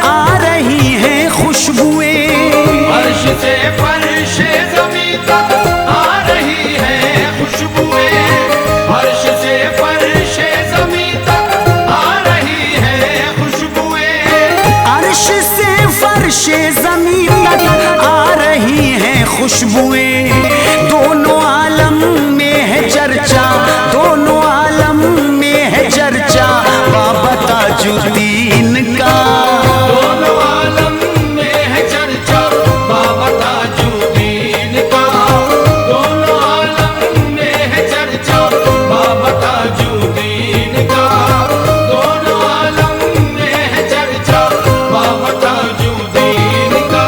आ रही हैं खुशबुएं।
फर्श से फर्श ज़मीं तक आ रही है खुशबुएं, फर्श से फर्श ज़मीं तक आ रही है खुशबुएं।
अर्श से फर्श ज़मीं तक आ रही हैं खुशबुएं, दोनों आलम में है चर्चा, दोनों आलम में है चर्चा बाबा ताजुद्दीन का।
दोनों आलम में है चर्चा बाबा ताजुद्दीन का, दोनों आलम में है चर्चा बाबा ताजुद्दीन का, दोनों आलम में है चर्चा बाबा ताजुद्दीन का।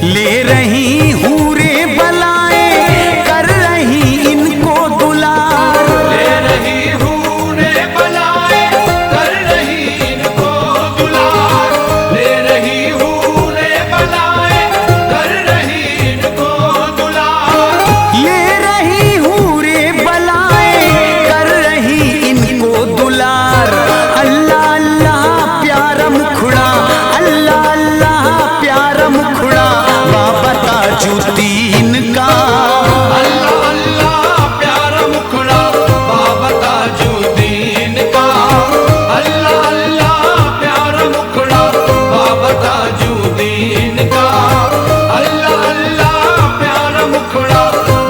ले रही हूरे बलाएं, कर रही इनको दुलार,
ले रही हूरे बलाएं, कर रही इनको दुलार, ले रही हूरे बलाएं, कर रही इनको दुलार।
ले रही हूरे बलाएं, कर रही इनको दुलार। अल्लाह अल्लाह प्यारा मुखड़ा, अल्लाह अल्लाह प्यारा मुखड़ा बाबा ताजुद्दीन का।
अल्लाह अल्लाह प्यारा मुखड़ा बाबा ताजुद्दीन का, अल्लाह अल्लाह प्यारा मुखड़ा बाबा ताजुद्दीन का, अल्लाह अल्लाह प्यारा मुखड़ा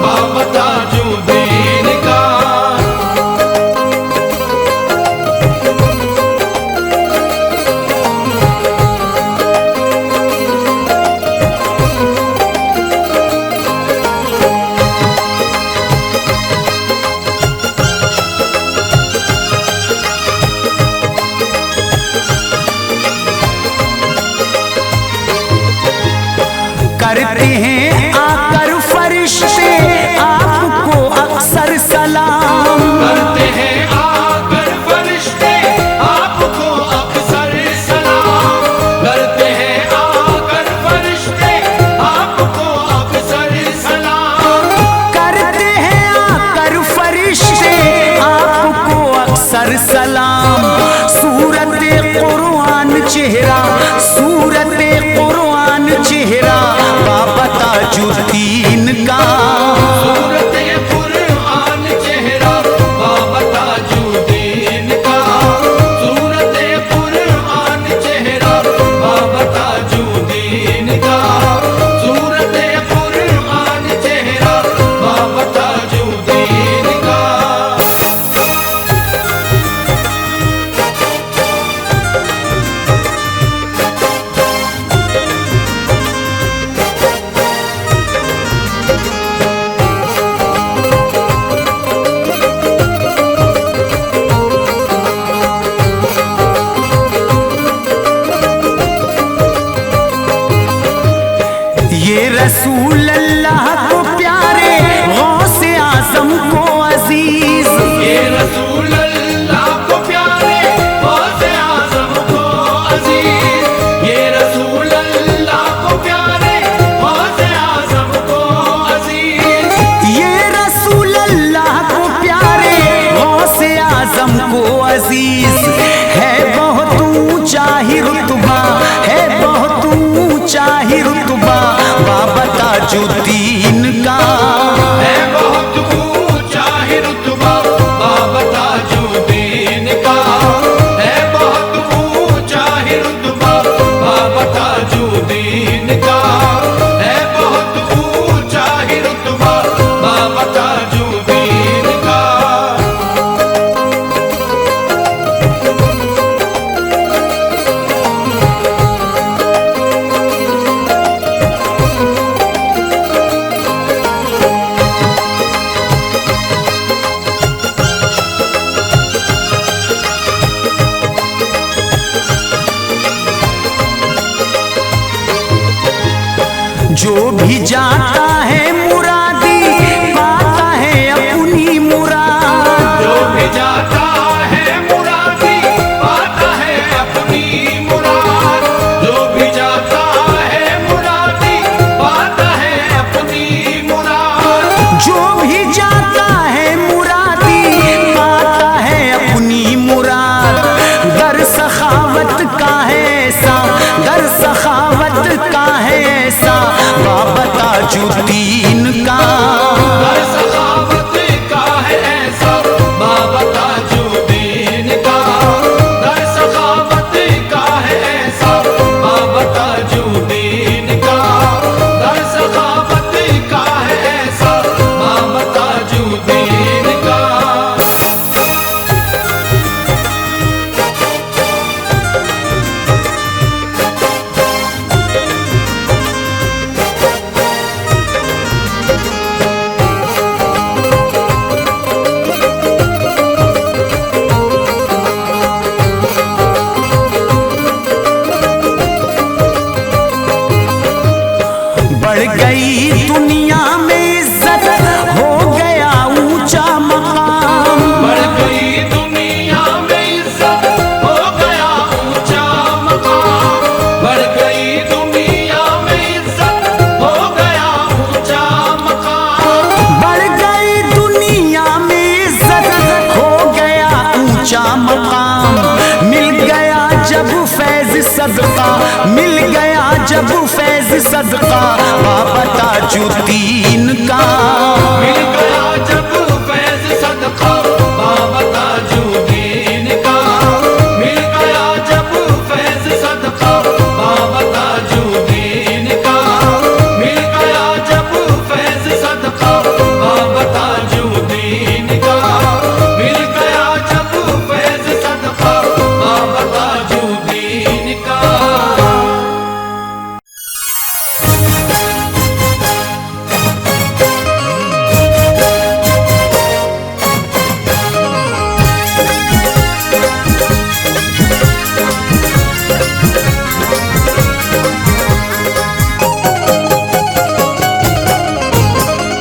बाबा ताजुद्दीन का।
करते हैं आकर फरिश्ते आपको अक्सर सलाम,
करते हैं आकर फरिश्ते आपको अक्सर सलाम, करते हैं आकर फरिश्ते आपको अक्सर सलाम,
करते हैं आकर फरिश्ते आपको अक्सर सलाम। सूरत कुरान चेहरा, सूरत कुरान चेहरा बाबा ताजुद्दीन का।
सूरत कुरान चेहरा बाबा ताजुद्दीन का, सूरत कुरान चेहरा बाबा ताजुद्दीन का, सूरत कुरान चेहरा बाबा ताजुद्दीन का।
ये रसूल अल्लाह को प्यारे, गौसे आजम को अजीज,
ये रसूल अल्लाह को प्यारे, गौसे आज़म को अजीज, ये रसूल अल्लाह को प्यारे, गौसे आज़म को अजीज।
ये रसूल अल्लाह को प्यारे, गौसे आजम को अजीज। है बहुत ऊंचा ही रुतबा, है बहुत ऊंचा ही रुतबा बाबा ताजुद्दीन का।
है बहुत ऊंचा ही रुतबा बाबा ताजुद्दीन का, है बहुत ऊंचा ही रुतबा बाबा ताजुद्दीन का, है बहुत ऊंचा ही रुतबा बाबा ताजुद्दीन का।
जो भी जाता है मुरादी पाता है अपनी मुराद,
जो
ताजुद्दीन का।
दर सखावत का है ऐसा बाबा ताजुद्दीन का। दर सखावत का है ऐसा बाबा ताजुद्दीन का। दर सखावत का है ऐसा बाबा ताजुद्दीन का।
बढ़ गई दुनिया में इज्जत, हो गया ऊंचा मकाम।
बढ़ गई दुनिया में इज्जत, हो गया ऊंचा मकाम। बढ़ गई दुनिया में इज्जत, हो गया ऊंचा मकाम।
बढ़ गई दुनिया में इज्जत, हो गया ऊंचा मकाम। मिल गया जब फैज सदका, मिल गया जब फैज सदका बाबा ताजुद्दीन का।
मिल गया जब फैज सदका बाबा ताजुद्दीन का। मिल गया जब फैज सदका बाबा ताजुद्दीन का। मिल गया जब फैज सदका बाबा ताजुद्दीन का। मिल गया जब फैज सदका बाबा ताजुद्दीन का।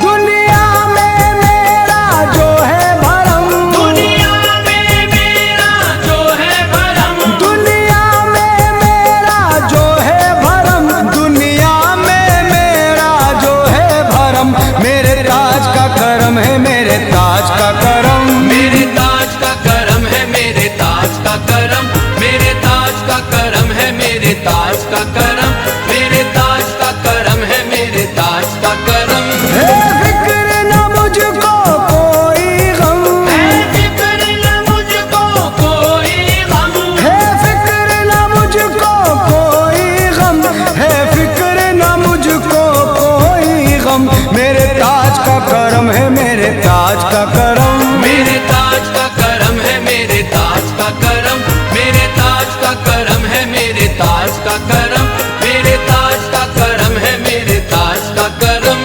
दुनिया में मेरा जो है भरम,
दुनिया में मेरा जो है भरम।
दुनिया में मेरा जो है भरम, दुनिया में मेरा जो है भरम। मेरे ताज का करम है, मेरे ताज का करम।
मेरे ताज का करम है, मेरे ताज का करम। मेरे ताज का करम है, मेरे ताज का करम। मेरे ताज का करम है, मेरे ताज का करम।
है फिक्र न मुझको कोई गम,
है फिक्र न मुझको कोई गम।
है फिक्र न मुझको कोई गम, है फिक्र न मुझको कोई गम। मेरे ताज का करम है, मेरे ताज का करम।
मेरे ताज का करम है, मेरे ताज का करम। मेरे ताज का करम है, मेरे ताज का करम। मेरे ताज का करम है, मेरे ताज का करम।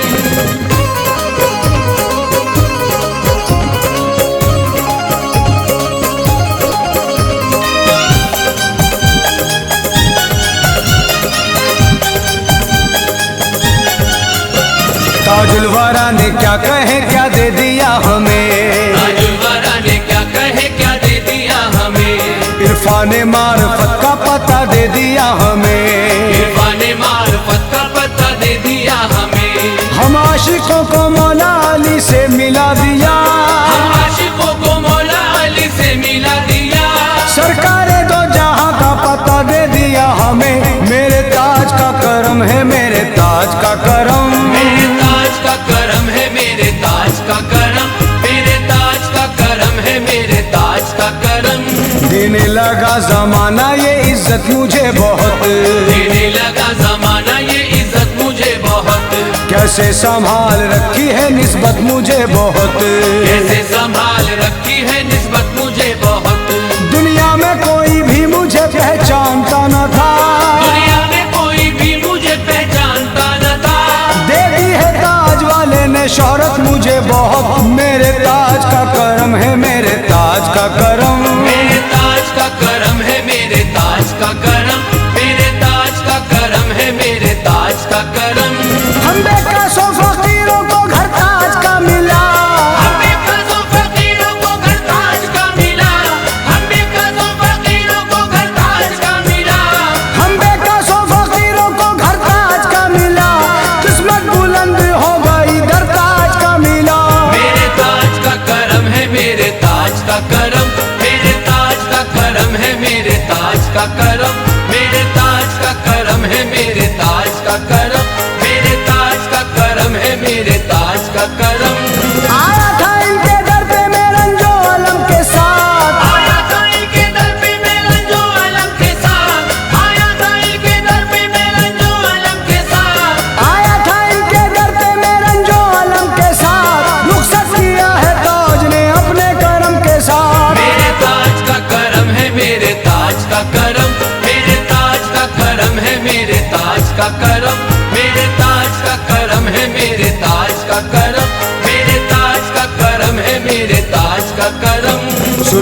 ताजुल वारा ने क्या कहे क्या दे दिया हमें,
ताजुलवारा ने क्या कहे क्या दे दिया हमें।
इरफान मार्फत का पता दे दिया हमें।
इरफाने मार्फत का पता दे दिया हमें।
हम आशिकों को मौला अली से मिला दिया,
हम आशिकों को मौला अली से मिला दिया।
सरकारे दो जहां का पता दे दिया हमें। मेरे ताज का करम है, मेरे ताज का करम।
मेरे ताज का करम है, मेरे ताज का करम। मेरे ताज का करम है, मेरे ताज का करम।
देने लगा जमाना ये इज्जत मुझे बहुत,
देने लगा जमाना ये इज्जत मुझे बहुत।
कैसे संभाल रखी है निस्बत मुझे बहुत।
कैसे संभाल रखी है निस्बत मुझे बहुत।
दुनिया में कोई भी मुझे पहचानता न था,
दुनिया में कोई भी मुझे पहचानता न था।
दे दी है ताज वाले ने शोहरत मुझे बहुत। मेरे ताज का करम है, मेरे ताज का करम।
मेरे ताज का करम है, मेरे ताज का करम। मेरे ताज का करम है, मेरे ताज का करम।
हम बेकसों फकीरों को घर ताज का मिला,
हमें फकीरों को घर ताज का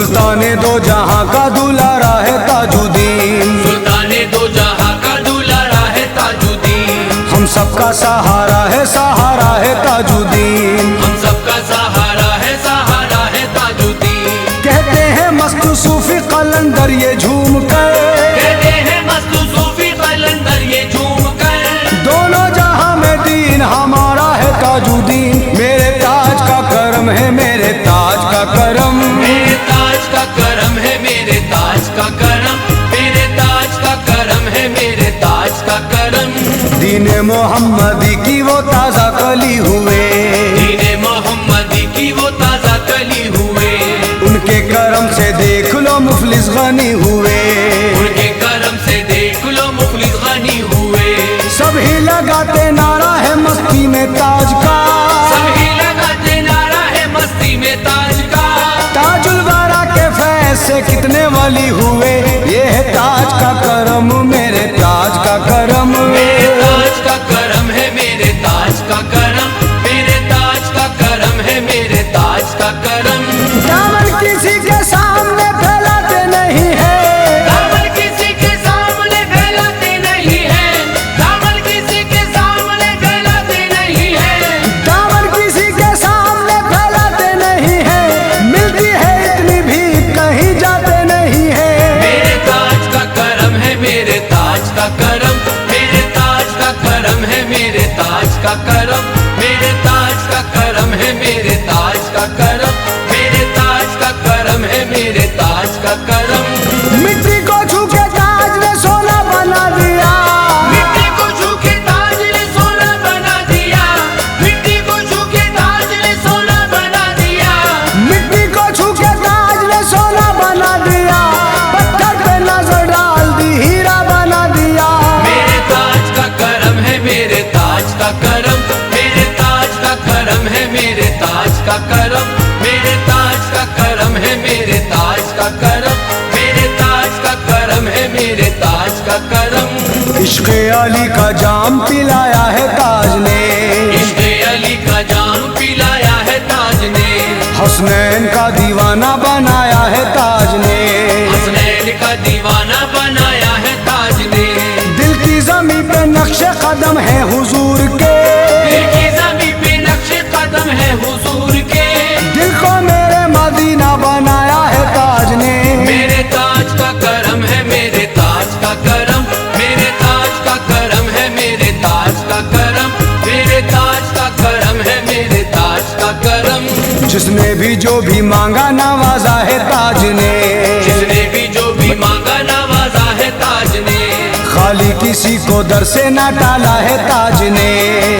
सुल्ताने दो जहां का दुलारा है ताजुद्दीन,
सुल्ताने दो जहां का दुलारा है ताजुद्दीन,
हम सबका सहारा है ताजुद्दीन।
हम सबका सहारा है ताजुद्दीन।
कहते हैं मस्त सूफी कलंदर ये झूम कर,
कहते हैं मस्त सूफी कलंदर ये झूम कर,
दोनों जहां में दीन हमारा है ताजुद्दीन। मेरे ताज का करम है, मेरे ताज का करम,
मेरे ताज का करम है, मेरे ताज का करम, मेरे ताज का करम है, मेरे ताज का करम।
दीने मोहम्मदी की वो ताजा कली हुए,
दीने मोहम्मदी की वो ताजा कली हुए,
उनके करम से देख लो मुफलिस गनी हुए,
उनके करम से देख लो मुखलिस गनी हुए।
सभी लगाते नारा है मस्ती में ताज का,
सभी लगाते नारा है मस्ती में ताज का।
ताजुल वारा के फैज से कितने वली हुए, ये है ताज का करम, मेरे ताज का करम।
मेरे ताज का करम है, मेरे ताज का करम, मेरे ताज का करम है, मेरे ताज का करम।
दामन किसी के सामने फैलाते नहीं है,
दामन किसी के सामने फैलाते नहीं है, दामन किसी के सामने फैलाते नहीं है,
दामन किसी के सामने फैलाते नहीं है, मिलती है इतनी भी कहीं जाते नहीं है।
मेरे ताज का करम है, मेरे ताज का करम, मेरे ताज का करम है, मेरे ताज का करम, मेरे ताज का करम है, मेरे ताज का करम, मेरे ताज का करम है, मेरे ताज का करम।
मिट्टी को छू के ताज ने सोना बना दिया,
मिट्टी को छू के ताज ने सोना बना दिया, मिट्टी को छू के ताज ने सोना बना दिया,
मिट्टी को छू के ताज ने सोना बना दिया, पत्थर पे नजर डाल दी हीरा बना दिया।
मेरे ताज का करम है, मेरे ताज का करम, मेरे ताज का करम है, मेरे ताज का करम, मेरे ताज का करम है, मेरे ताज का करम, मेरे ताज का करम है, मेरे ताज का करम।
इश्क़ अली का जाम पिलाया है ताज ने,
इश्क़ अली का जाम पिलाया है ताज ने,
हसनैन का दीवाना बनाया है ताज ने,
हसनैन का दीवाना बनाया है ताज ने।
दिल की ज़मीं पे नक्शे कदम है हुजूर के,
दिल की ज़मीं पे नक्शे कदम है हुजूर के,
दिल को मेरे मदीना बनाया है ताज ने।
मेरे ताज का करम है, मेरे ताज का करम, मेरे ताज का करम है, मेरे ताज का करम, मेरे ताज का करम है, मेरे ताज का करम।
जिसने भी जो भी मांगा नवाजा है ताज ने,
जिसने भी जो भी मांगा नवाजा है ताज ने,
खाली किसी को दर से ना टाला है ताज ने।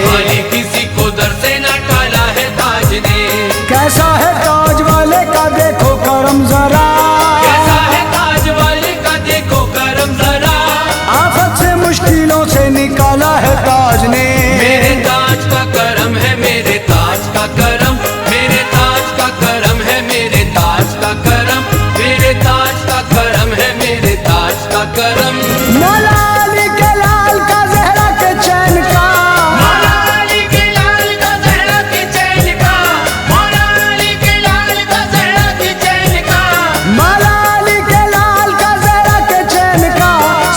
खाली किसी को दर से न टाला है ताज ने।
कैसा है ताज वाले का देखो करम जरा,
कैसा है ताज वाले का देखो करम जरा,
आफत से मुश्किलों से निकाला है ताज ने।
मेरे ताज का करम है, मेरे ताज का करम, मेरे ताज का करम है, मेरे ताज का करम, मेरे ताज का करम है, मेरे ताज का करम।
मौला अली के लाल का जहरा के चैन का,
मौला अली के लाल का ज़हरा के चैन का, मौला अली के लाल का ज़हरा के चैन का,
मौला अली के लाल का जहरा के चैन का,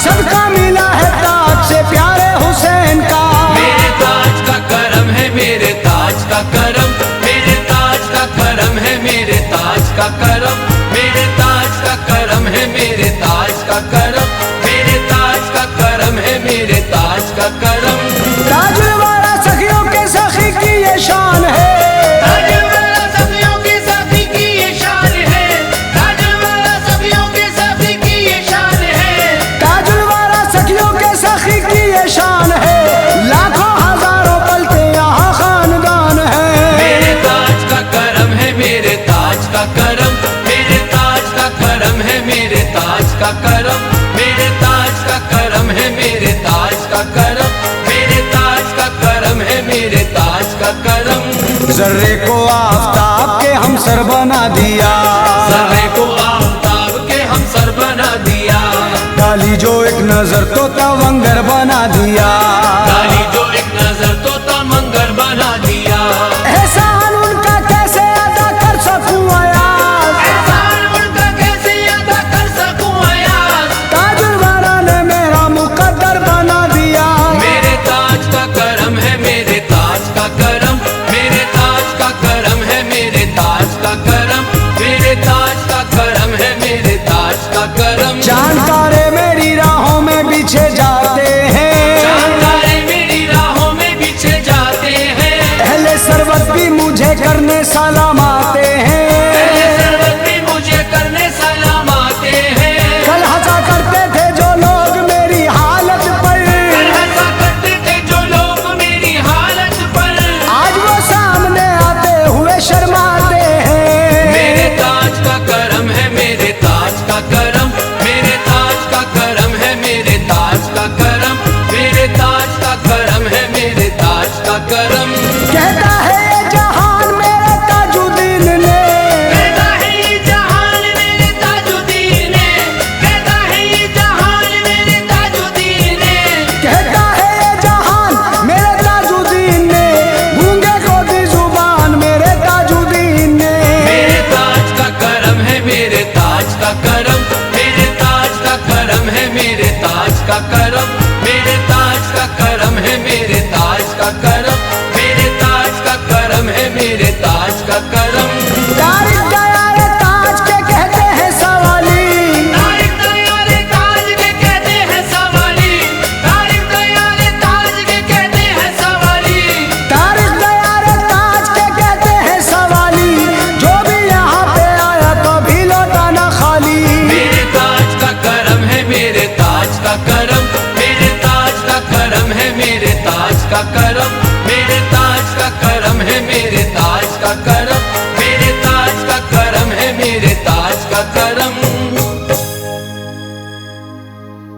सदका मिला है ताज से प्यारे हुसैन का।
मेरे ताज का करम है, मेरे ताज का करम, मेरे ताज का करम है, मेरे ताज का करम, मेरे ताज का करम है, मेरे ताज का करम, मेरे ताज का करम है, मेरे ताज का करम।
ताजुल वाला सखियों के सखी की ये शान है,
ताजुल वाला सखियों के सखी की ये शान है, ताजुल वाला सखियों के सखी की ये शान है,
ताजुल वाला सखियों के सखी की ये शान है, लाखों हजारों पलते यहाँ खानदान है।
मेरे ताज का करम है, मेरे ताज का करम, मेरे ताज का करम है, मेरे ताज का करम, मेरे ताज का करम है, मेरे ताज का करम, मेरे ताज का करम है, मेरे ताज का करम।
जर्रे को आफताब के हम सर बना दिया,
सर्रे को आफताब के हम सर बना दिया,
डाली जो एक नजर तो तवंगर बना दिया,
डाली जो एक नजर तो तमंगर बना दिया।
एहसान उनका कैसे अदा कर सकूं अयाज,
एहसान उनका
चांद तारे मेरी राहों में बिछे जाते हैं,
चांद तारे मेरी राहों में बिछे जाते हैं,
अहले सरवत भी मुझे करने सलाम आते हैं,
पहले सरवत भी मुझे करने सलाम आते हैं।
कल हंसा करते थे जो लोग मेरी हालत पर,
कल हंसा करते थे जो लोग मेरी हालत पर,
आज वो सामने आते हुए शर्माते हैं।
मेरे ताज का करम है, मेरे ताज का करम, मेरे ताज का करम है, मेरे ताज का करम, मेरे ताज का करम है, मेरे ताज का करम।
कहता है ये जहान मेरे ताजुद्दीन ने,
कहता है ये जहान मेरे ताजुद्दीन ने, कहता है ये जहान मेरे ताजुद्दीन ने,
कहता है ये जहान मेरे ताजुद्दीन ने, गूंगे को दी जुबान मेरे ताजुद्दीन ने।
मेरे ताज का करम है, मेरे ताज का करम, मेरे ताज का करम है, मेरे ताज का करम, मेरे ताज का करम है, मेरे ताज का करम, मेरे ताज का करम है, मेरे ताज का करम।
तारीफ दयारे ताज के कहते हैं सवाली,
तारीफ दयारे ताज के कहते हैं सवाली, तारीफ दयारे ताज के कहते हैं सवाली,
तारीफ दयारे ताज के कहते हैं सवाली, जो भी यहाँ पे आया कभी लौटा ना खाली।
मेरे ताज का करम है, मेरे ताज का करम, मेरे ताज का करम है, मेरे ताज का करम,